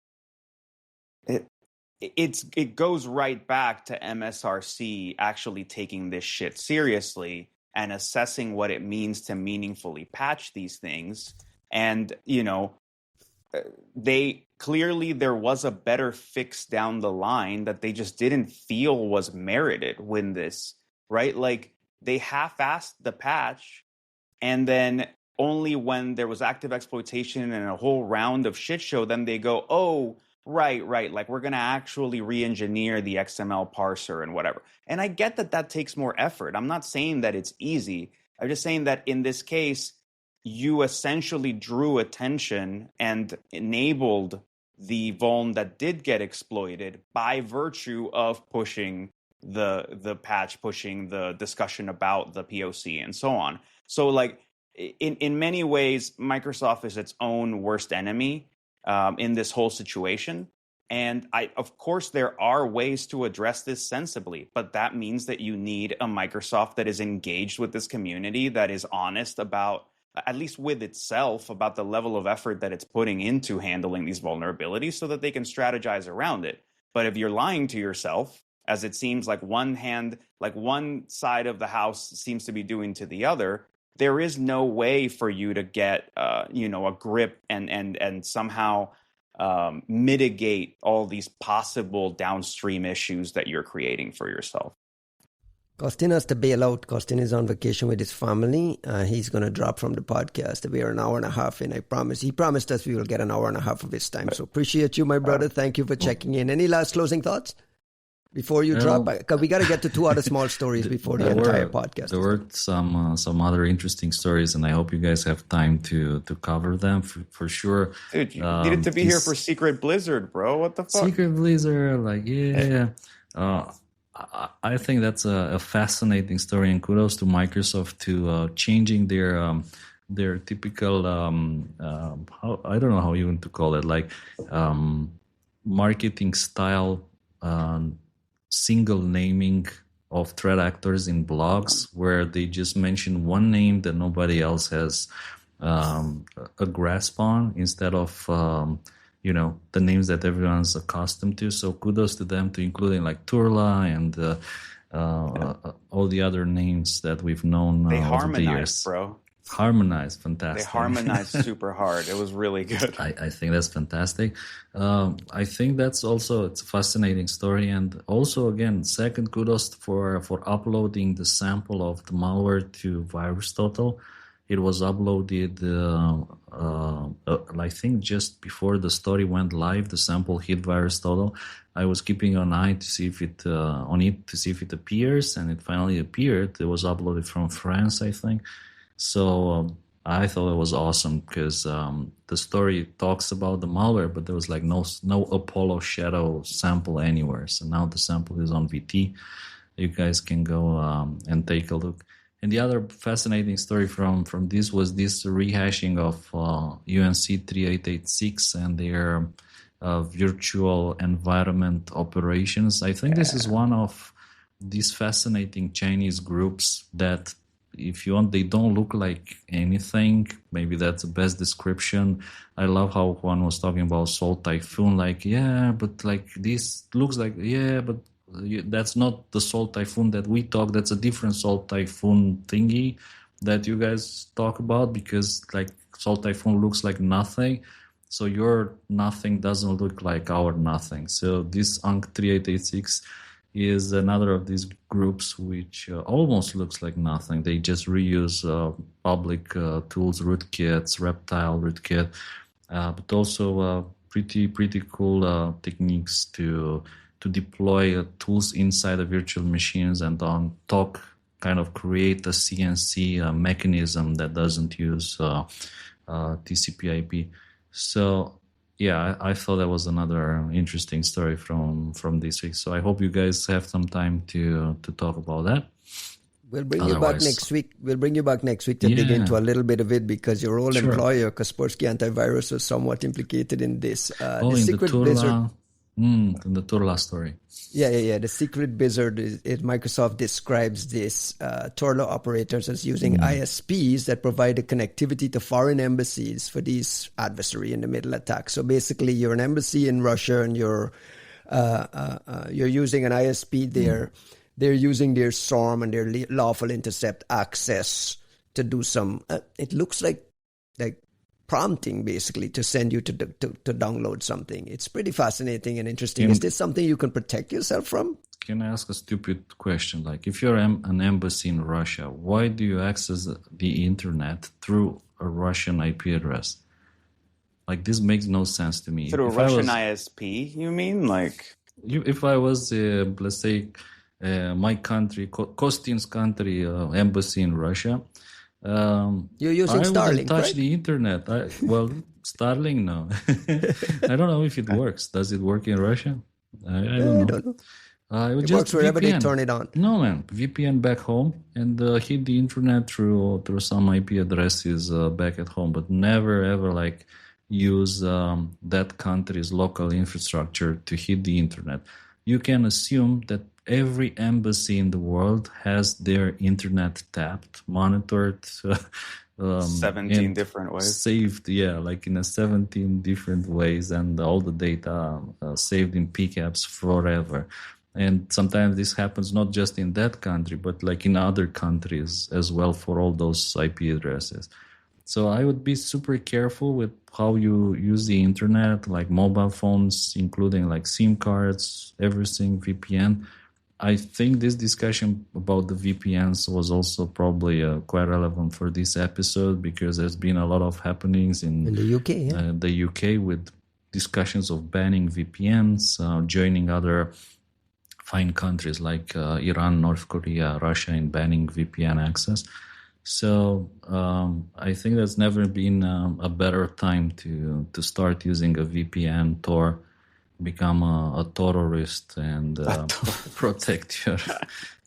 it goes right back to MSRC actually taking this shit seriously and assessing what it means to meaningfully patch these things. And, there was a better fix down the line that they just didn't feel was merited when this, right? Like they half-assed the patch, and then only when there was active exploitation and a whole round of shit show, then they go, oh, right, like we're going to actually re-engineer the XML parser and whatever. And I get that takes more effort. I'm not saying that it's easy. I'm just saying that in this case, you essentially drew attention and enabled the vuln that did get exploited by virtue of pushing the patch, pushing the discussion about the POC and so on. So like, in many ways, Microsoft is its own worst enemy in this whole situation. And of course, there are ways to address this sensibly, but that means that you need a Microsoft that is engaged with this community, that is honest about, at least with itself, about the level of effort that it's putting into handling these vulnerabilities so that they can strategize around it. But if you're lying to yourself, as it seems like one side of the house seems to be doing to the other, there is no way for you to get, a grip and somehow mitigate all these possible downstream issues that you're creating for yourself. Costin has to bail out. Costin is on vacation with his family. He's going to drop from the podcast. We are an hour and a half in, I promise. He promised us we will get an hour and a half of his time. So appreciate you, my brother. Thank you for checking in. Any last closing thoughts? Before you drop, because we got to get to two other small stories before the entire podcast. There were some other interesting stories, and I hope you guys have time to cover them for sure. Dude, you needed to be here for Secret Blizzard, bro. What the fuck? Secret Blizzard, like, yeah. I think that's a fascinating story, and kudos to Microsoft to changing their typical, I don't know how even to call it, like marketing style. Single naming of threat actors in blogs where they just mention one name that nobody else has a grasp on instead of the names that everyone's accustomed to. So kudos to them to including like Turla and all the other names that we've known over the years. Bro. Harmonized, fantastic. They harmonized super hard. It was really good. I think that's fantastic. I think that's also, it's a fascinating story. And also, again, second kudos for uploading the sample of the malware to VirusTotal. It was uploaded, I think just before the story went live, the sample hit VirusTotal. I was keeping an eye to see if it appears, and it finally appeared. It was uploaded from France, I think. So I thought it was awesome because the story talks about the malware, but there was like no Apollo Shadow sample anywhere. So now the sample is on VT. You guys can go and take a look. And the other fascinating story from this was this rehashing of UNC 3886 and their virtual environment operations. I think this is one of these fascinating Chinese groups that, if you want, they don't look like anything. Maybe that's the best description. I love how Juan was talking about Salt Typhoon. Like, yeah, but like this looks like, yeah, but that's not the Salt Typhoon that we talk. That's a different Salt Typhoon thingy that you guys talk about, because like Salt Typhoon looks like nothing. So your nothing doesn't look like our nothing. So this UNC 3886 is another of these groups which almost looks like nothing. They just reuse public tools, rootkits, reptile rootkit, but also pretty cool techniques to deploy tools inside the virtual machines and on top kind of create a CNC mechanism that doesn't use TCP/IP. So yeah, I thought that was another interesting story from this week. So I hope you guys have some time to talk about that. We'll bring you back next week. We'll bring you back next week to dig into a little bit of it, because your old employer, Kaspersky Antivirus, was somewhat implicated in this. The secret blizzard. In the Turla story. Yeah. The secret blizzard Microsoft describes this Turla operators as using ISPs that provide the connectivity to foreign embassies for these adversary in the middle attacks. So basically, you're an embassy in Russia and you're using an ISP there. They're using their SORM and their lawful intercept access to do some. It looks like prompting, basically, to send you to download something. It's pretty fascinating and interesting. Is this something you can protect yourself from? Can I ask a stupid question? Like, if you're an embassy in Russia, why do you access the internet through a Russian IP address? Like, this makes no sense to me. Through a Russian ISP, you mean? Like, if I was, let's say, my country, Costin's country, embassy in Russia, you're using Starlink, touch right? the internet. Starlink, no. I don't know if it works. Does it work in Russia? I don't know. It works wherever VPN. they turn it on. No, man. VPN back home and hit the internet through some IP addresses back at home, but never ever like use that country's local infrastructure to hit the internet. You can assume that every embassy in the world has their internet tapped, monitored, 17 different ways. Saved, like in 17 different ways, and all the data saved in PCAPs forever. And sometimes this happens not just in that country, but like in other countries as well for all those IP addresses. So I would be super careful with how you use the internet, like mobile phones, including like SIM cards, everything, VPN. I think this discussion about the VPNs was also probably quite relevant for this episode, because there's been a lot of happenings in the UK, the UK with discussions of banning VPNs, joining other fine countries like Iran, North Korea, Russia in banning VPN access. So I think there's never been a better time to start using a VPN, Tor, become a terrorist and protect your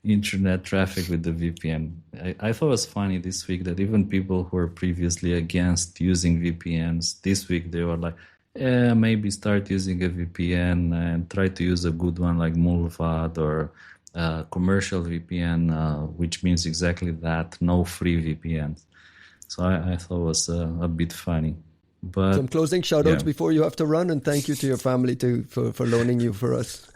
internet traffic with the VPN. I thought it was funny this week that even people who were previously against using VPNs, this week they were like, maybe start using a VPN and try to use a good one like Mulvad or commercial VPN, which means exactly that, no free VPNs. So I thought it was a bit funny. But some closing shout-outs before you have to run, and thank you to your family for loaning you for us.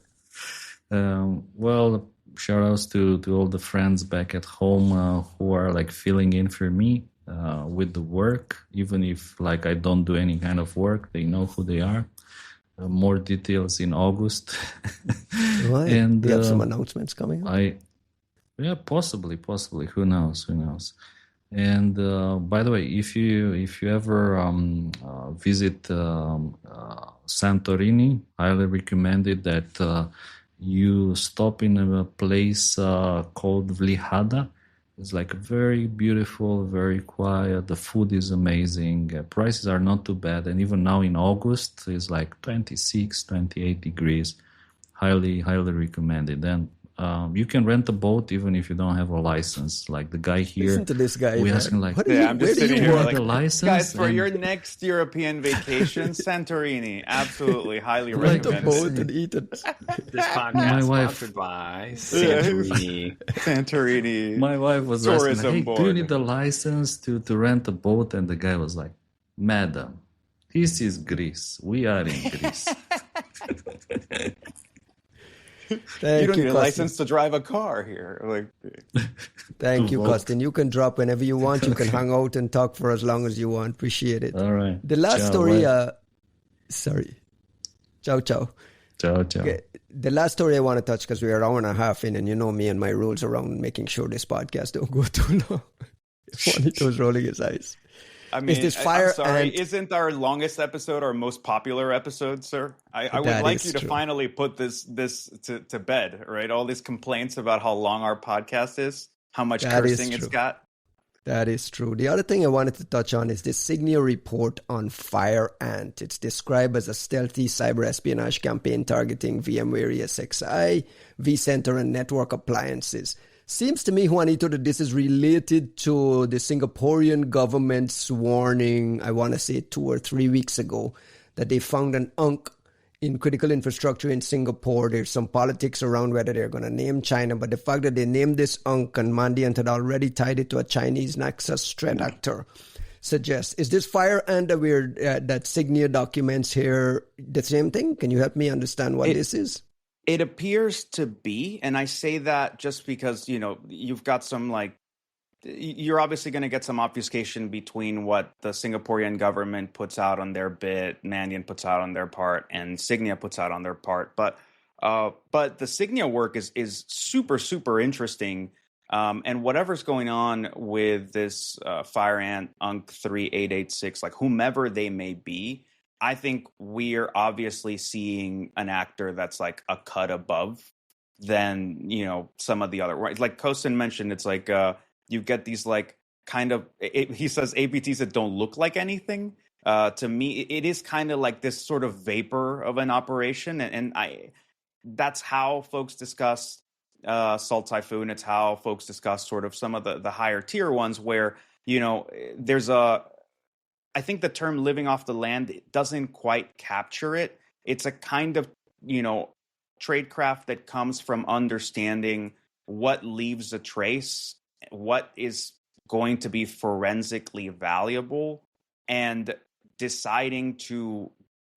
Well, shout-outs to all the friends back at home who are like filling in for me with the work, even if like I don't do any kind of work. They know who they are. More details in August. Right. And we have some announcements coming up. Possibly. Who knows? And by the way, if you ever visit Santorini, highly recommended that you stop in a place called Vlihada. It's like very beautiful, very quiet. The food is amazing. Prices are not too bad. And even now in August, it's like 26, 28 degrees. Highly, highly recommended. And you can rent a boat even if you don't have a license. Like the guy here, Listen to this guy. we ask him like, I'm just sitting here like, the license? guys, for your next European vacation, Santorini, absolutely, highly Rent a recommended. boat and eat it. This podcast My wife- sponsored by Santorini. Santorini. My wife was asking, Tourism hey, board. do you need a license to rent a boat? And the guy was like, madam, this is Greece. We are in Greece. Thank You don't need a Costin. license to drive a car here. Like, Thank you, vote. Costin. You can drop whenever you want. You can hang out and talk for as long as you want. Appreciate it. All right. The last Ciao, story, bye. sorry. Ciao, ciao. Ciao, ciao. Okay. The last story I want to touch, because we're an hour and a half in, and you know me and my rules around making sure this podcast don't go too long. Juanito's rolling his eyes. I mean, this fire I'm sorry, ant- isn't our longest episode our most popular episode, sir? I would That like is you to true. finally put this to bed, right? All these complaints about how long our podcast is, how much That is cursing it's true. got. That is true. The other thing I wanted to touch on is the Signia report on Fire Ant. It's described as a stealthy cyber espionage campaign targeting VMware ESXi, vCenter, and network appliances. Seems to me, Juanito, that this is related to the Singaporean government's warning, I want to say 2 or 3 weeks ago, that they found an UNC in critical infrastructure in Singapore. There's some politics around whether they're going to name China, but the fact that they named this UNC and Mandiant had already tied it to a Chinese-nexus threat actor suggests. Is this Fire Ant that that Signia documents here the same thing? Can you help me understand what this is? It appears to be, and I say that just because, you know, you've got some you're obviously going to get some obfuscation between what the Singaporean government puts out on their bit, Mandiant puts out on their part, and Signia puts out on their part. But the Signia work is super, super interesting. And whatever's going on with this Fire Ant UNC 3886, like whomever they may be, I think we're obviously seeing an actor that's like a cut above than, you know, some of the other, right? Like Costin mentioned, it's like you get these like kind of, he says APTs that don't look like anything. To me, it is kind of like this sort of vapor of an operation. And that's how folks discuss Salt Typhoon. It's how folks discuss sort of some of the higher tier ones where, you know, there's I think the term living off the land doesn't quite capture it. It's a kind of, you know, tradecraft that comes from understanding what leaves a trace, what is going to be forensically valuable, and deciding to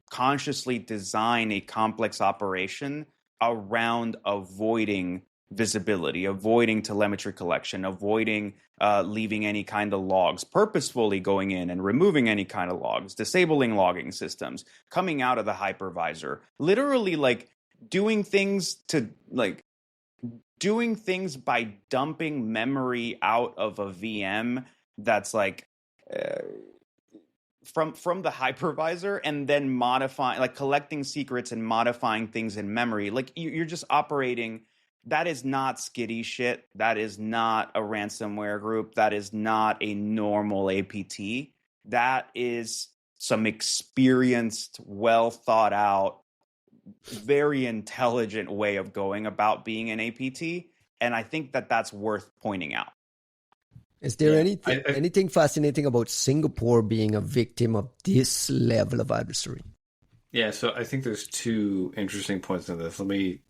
consciously design a complex operation around avoiding visibility, avoiding telemetry collection, avoiding leaving any kind of logs, purposefully going in and removing any kind of logs, disabling logging systems, coming out of the hypervisor, literally like doing things by dumping memory out of a VM that's like from the hypervisor, and then modifying, like collecting secrets and modifying things in memory. Like you're just operating. That is not skitty shit. That is not a ransomware group. That is not a normal APT. That is some experienced, well thought out, very intelligent way of going about being an APT. And I think that that's worth pointing out. Is there anything fascinating about Singapore being a victim of this level of adversary? Yeah, so I think there's two interesting points in this. Let me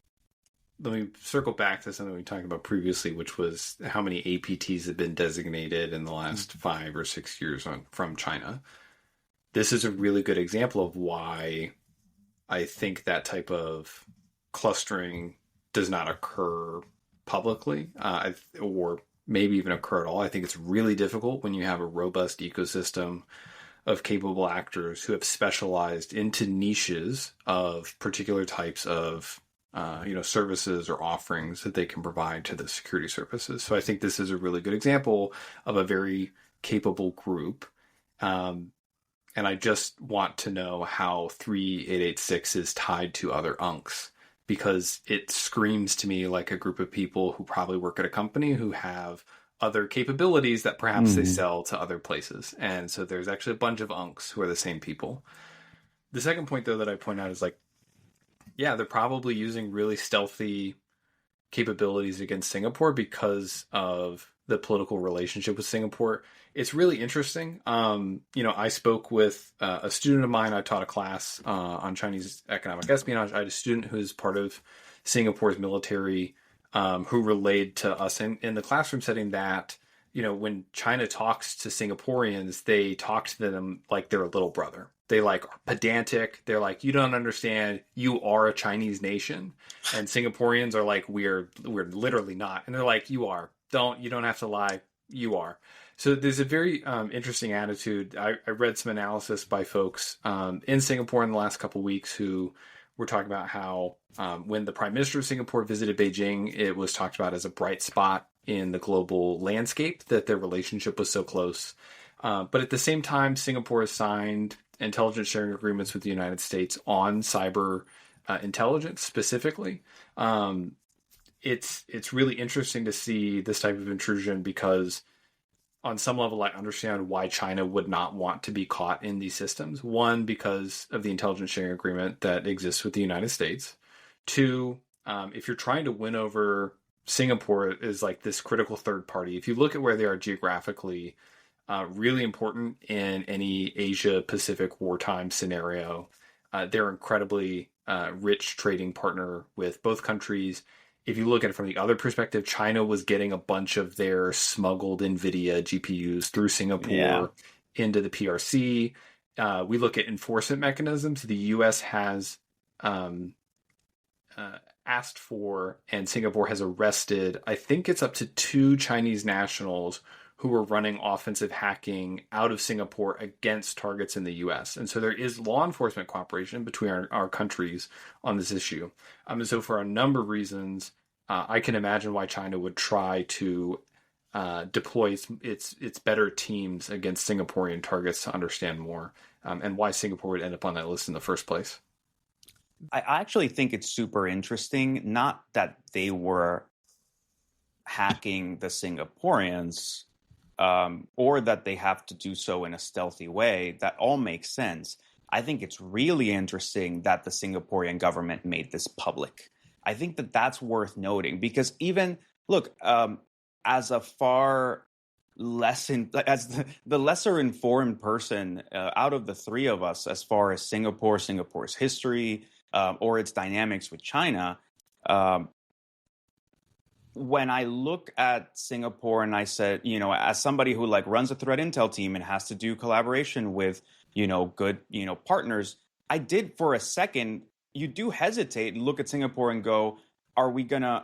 circle back to something we talked about previously, which was how many APTs have been designated in the last 5 or 6 years from China. This is a really good example of why I think that type of clustering does not occur publicly, or maybe even occur at all. I think it's really difficult when you have a robust ecosystem of capable actors who have specialized into niches of particular types of services or offerings that they can provide to the security services. So I think this is a really good example of a very capable group. And I just want to know how 3886 is tied to other UNCs, because it screams to me like a group of people who probably work at a company who have other capabilities that perhaps they sell to other places. And so there's actually a bunch of unks who are the same people. The second point, though, that I point out is like, yeah, they're probably using really stealthy capabilities against Singapore because of the political relationship with Singapore. It's really interesting. I spoke with a student of mine. I taught a class on Chinese economic espionage. I had a student who is part of Singapore's military who relayed to us in the classroom setting that, when China talks to Singaporeans, they talk to them like they're a little brother. They are pedantic. They're like, you don't understand. You are a Chinese nation. And Singaporeans are like, we're literally not. And they're like, you are. You don't have to lie. You are. So there's a very interesting attitude. I read some analysis by folks in Singapore in the last couple of weeks who were talking about how when the Prime Minister of Singapore visited Beijing, it was talked about as a bright spot in the global landscape that their relationship was so close. But at the same time, Singapore has signed intelligence sharing agreements with the United States on cyber intelligence specifically. It's really interesting to see this type of intrusion because on some level, I understand why China would not want to be caught in these systems. One, because of the intelligence sharing agreement that exists with the United States. Two, if you're trying to win over Singapore is like this critical third party. If you look at where they are geographically, really important in any Asia-Pacific wartime scenario. They're incredibly rich trading partner with both countries. If you look at it from the other perspective, China was getting a bunch of their smuggled NVIDIA GPUs through Singapore into the PRC. We look at enforcement mechanisms. The U.S. has asked for, and Singapore has arrested, I think it's up to 2 Chinese nationals who were running offensive hacking out of Singapore against targets in the U.S. And so there is law enforcement cooperation between our countries on this issue. And so for a number of reasons, I can imagine why China would try to deploy its better teams against Singaporean targets to understand more, and why Singapore would end up on that list in the first place. I actually think it's super interesting, not that they were hacking the Singaporeans, or that they have to do so in a stealthy way. That all makes sense. I think it's really interesting that the Singaporean government made this public. I think that that's worth noting because even, look, as a far as the lesser informed person out of the three of us, as far as Singapore's history or its dynamics with China, when I look at Singapore and I said, as somebody who runs a threat intel team and has to do collaboration with, good, partners, I did for a second, you do hesitate and look at Singapore and go,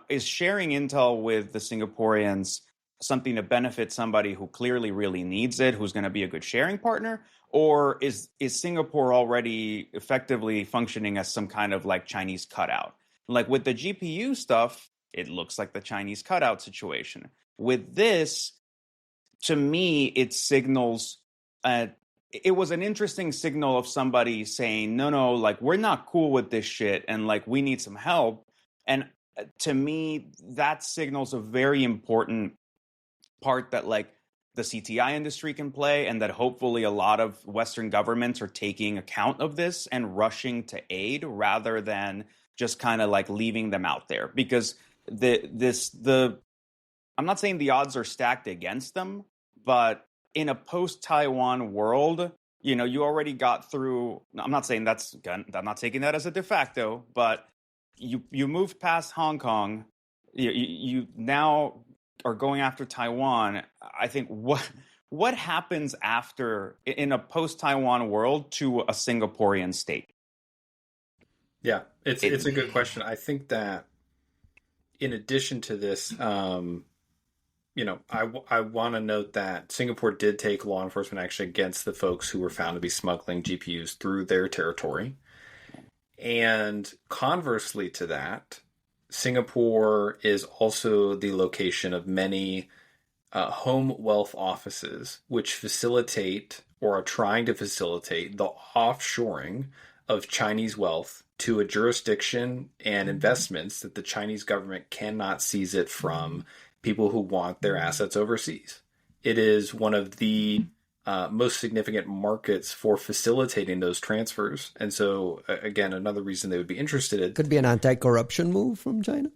is sharing intel with the Singaporeans something to benefit somebody who clearly really needs it, who's going to be a good sharing partner? Or is Singapore already effectively functioning as some kind of Chinese cutout? With the GPU stuff, it looks like the Chinese cutout situation. With this, to me, it signals, it was an interesting signal of somebody saying, no, we're not cool with this shit and we need some help. And to me, that signals a very important part that the CTI industry can play, and that hopefully a lot of Western governments are taking account of this and rushing to aid rather than just kind of leaving them out there. Because I'm not saying the odds are stacked against them, but in a post-Taiwan world, you already got through. I'm not saying I'm not taking that as a de facto, but you moved past Hong Kong. You now are going after Taiwan. I think what happens after in a post-Taiwan world to a Singaporean state? Yeah, it's a good question. I think that in addition to this, I want to note that Singapore did take law enforcement action against the folks who were found to be smuggling GPUs through their territory. And conversely to that, Singapore is also the location of many home wealth offices, which facilitate or are trying to facilitate the offshoring of Chinese wealth to a jurisdiction and investments that the Chinese government cannot seize it from people who want their assets overseas. It is one of the most significant markets for facilitating those transfers. And so, again, another reason they would be interested in... Could be an anti-corruption move from China?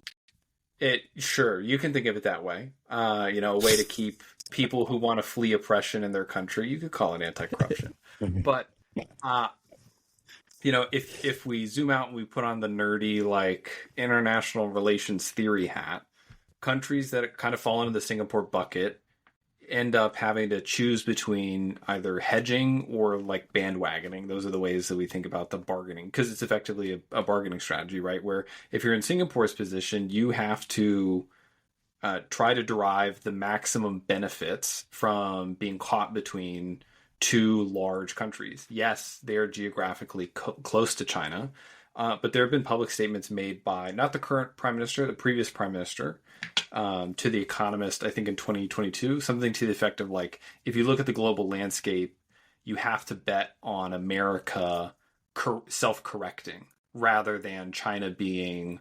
Sure, you can think of it that way. A way to keep people who want to flee oppression in their country. You could call it anti-corruption. But, if we zoom out and we put on the nerdy, like, international relations theory hat, countries that kind of fall into the Singapore bucket end up having to choose between either hedging or like bandwagoning. Those are the ways that we think about the bargaining, because it's effectively a bargaining strategy, right? Where if you're in Singapore's position, you have to try to derive the maximum benefits from being caught between two large countries. Yes, they're geographically close to China, but there have been public statements made by not the current prime minister, the previous prime minister, to The Economist, I think in 2022, something to the effect of like, if you look at the global landscape, you have to bet on America self-correcting rather than China being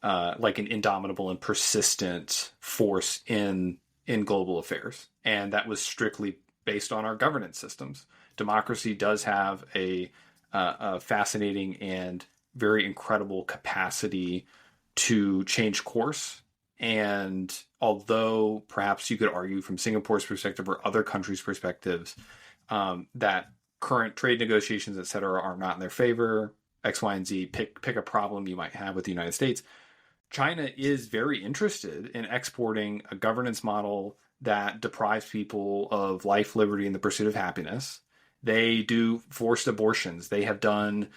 like an indomitable and persistent force in global affairs. And that was strictly based on our governance systems. Democracy does have a fascinating and very incredible capacity to change course. And although perhaps you could argue from Singapore's perspective or other countries' perspectives that current trade negotiations, et cetera, are not in their favor, X, Y, and Z, pick a problem you might have with the United States, China is very interested in exporting a governance model that deprives people of life, liberty, and the pursuit of happiness. They do forced abortions. They have done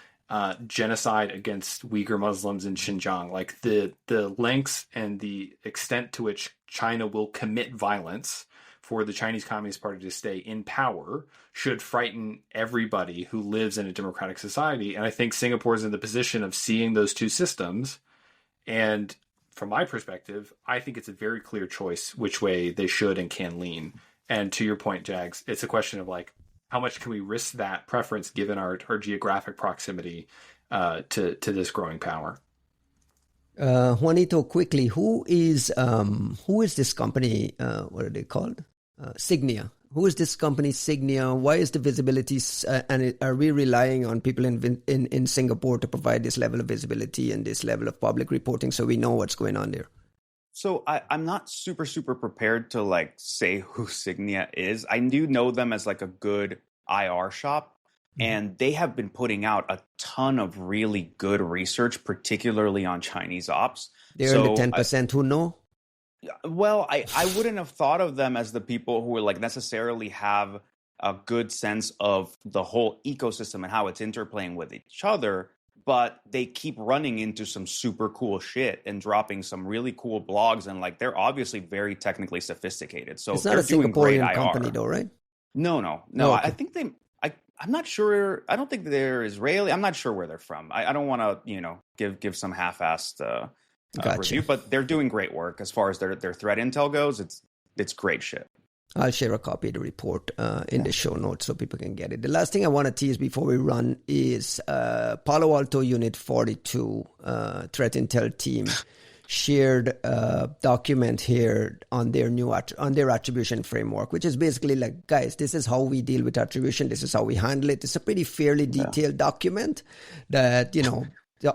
genocide against Uyghur Muslims in Xinjiang. Like the lengths and the extent to which China will commit violence for the Chinese Communist Party to stay in power should frighten everybody who lives in a democratic society. And I think Singapore is in the position of seeing those two systems. And from my perspective, I think it's a very clear choice which way they should and can lean. And to your point, Jags, it's a question of like, how much can we risk that preference given our geographic proximity to this growing power? Juanito, quickly, who is this company? What are they called? Signia. Who is this company, Signia? Why is the visibility? Are we relying on people in Singapore to provide this level of visibility and this level of public reporting so we know what's going on there? So I'm not super prepared to like say who Signia is. I do know them as like a good IR shop, and they have been putting out a ton of really good research, particularly on Chinese ops. They're in the 10% who know? Well, I wouldn't have thought of them as the people who would like necessarily have a good sense of the whole ecosystem and how it's interplaying with each other. But they keep running into some super cool shit and dropping some really cool blogs, and like they're obviously very technically sophisticated. So it's not a Singaporean company, though, right? No. Oh, okay. I think I'm not sure. I don't think they're Israeli. I'm not sure where they're from. I don't want to give some half-assed review, but they're doing great work as far as their threat intel goes. It's great shit. I'll share a copy of the report in the show notes so people can get it. The last thing I want to tease before we run is Palo Alto Unit 42 threat intel team shared a document here on their attribution framework, which is basically like, guys, this is how we deal with attribution. This is how we handle it. It's a pretty fairly detailed document that,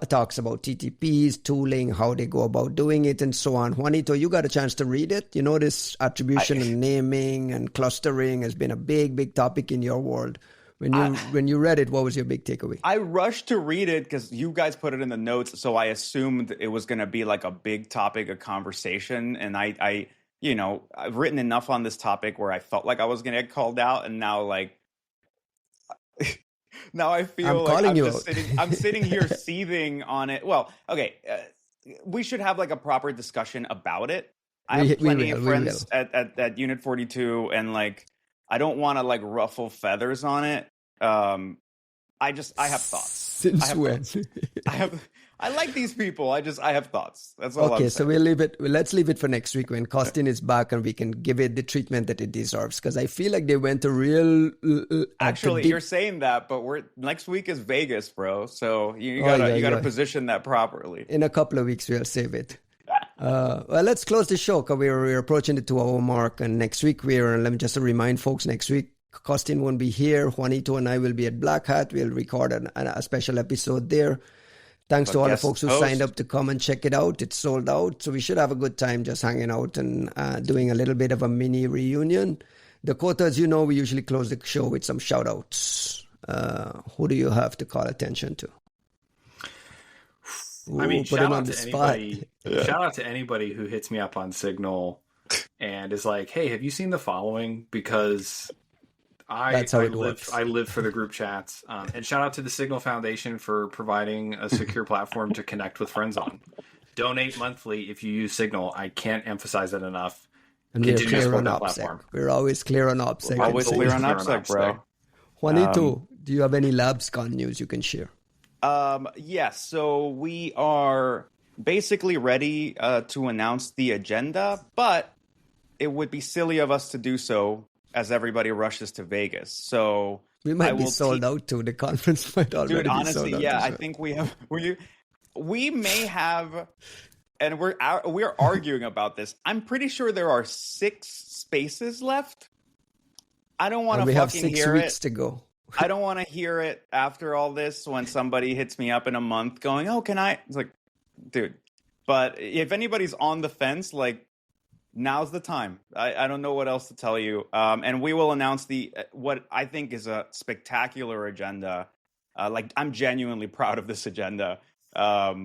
talks about TTPs, tooling, how they go about doing it, and so on. Juanito, you got a chance to read it. This attribution and naming and clustering has been a big topic in your world. When you read it, what was your big takeaway? I rushed to read it because you guys put it in the notes, so I assumed it was going to be like a big topic of conversation. And I've written enough on this topic where I felt like I was going to get called out, and now like. Now I feel I'm sitting here seething on it. Well, okay, we should have like a proper discussion about it. I have plenty of friends at Unit 42, and like I don't want to like ruffle feathers on it. I have thoughts. Since when? I like these people. I have thoughts. That's all. Okay, so let's leave it for next week when Costin is back and we can give it the treatment that it deserves. Because I feel like they went a real. Actually, you're saying that, but next week is Vegas, bro. So you gotta position that properly. In a couple of weeks, we'll save it. Well, let's close the show because we're approaching the 2-hour mark. And next week, let me just remind folks, next week, Costin won't be here. Juanito and I will be at Black Hat. We'll record a special episode there. Thanks to all the folks who signed up to come and check it out. It's sold out. So we should have a good time just hanging out and doing a little bit of a mini reunion. Dakota, as you know, we usually close the show with some shout outs. Who do you have to call attention to? Ooh, shout out to anybody. Shout out to anybody who hits me up on Signal and is like, "Hey, have you seen the following?" Because I live for the group chats. And shout out to the Signal Foundation for providing a secure platform to connect with friends on. Donate monthly if you use Signal. I can't emphasize it enough. And we're clear on OPSEC. We're always clear on OPSEC. Always clear on OPSEC, bro. Juanito, do you have any LabsCon news you can share? Yes. So we are basically ready to announce the agenda, but it would be silly of us to do so as everybody rushes to Vegas. So we might be sold out too. The conference might already be honestly, sold out. Yeah, I think we may have, and we're arguing about this. I'm pretty sure there are 6 spaces left. I don't want to fucking hear it. We have 6 weeks to go. I don't want to hear it after all this when somebody hits me up in a month going, "Oh, can I?" It's like, dude. But if anybody's on the fence, like, now's the time. I don't know what else to tell you. And we will announce what I think is a spectacular agenda. I'm genuinely proud of this agenda. As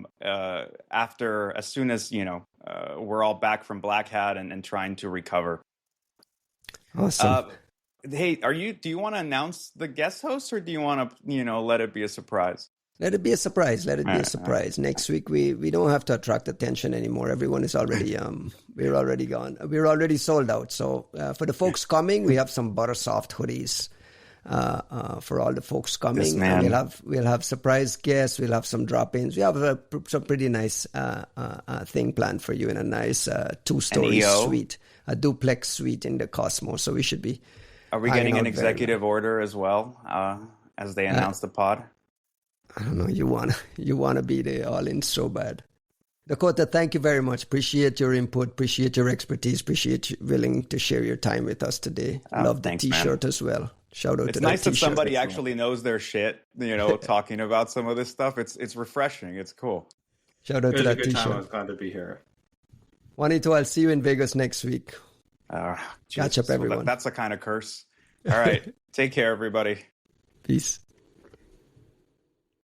soon as we're all back from Black Hat and trying to recover. Awesome. Hey, do you want to announce the guest host, or do you want to, let it be a surprise? Let it be a surprise. Next week, we don't have to attract attention anymore. Everyone is already, we're already gone. We're already sold out. So for the folks coming, we have some Buttersoft hoodies for all the folks coming. And we'll have surprise guests. We'll have some drop-ins. We have some pretty nice thing planned for you in a nice 2-story suite, a duplex suite in the Cosmos. So we should be. Are we getting an executive order as well as they announce the pod? I don't know. You wanna be there all in so bad. Dakota, thank you very much. Appreciate your input. Appreciate your expertise. Appreciate you willing to share your time with us today. Love the T-shirt as well. Shout out to that T-shirt. It's nice that somebody actually knows their shit. Talking about some of this stuff. It's refreshing. It's cool. Shout out to that T-shirt. I was glad to be here. Juanito, I'll see you in Vegas next week. Catch up, everyone. That's a kind of curse. All right. Take care, everybody. Peace.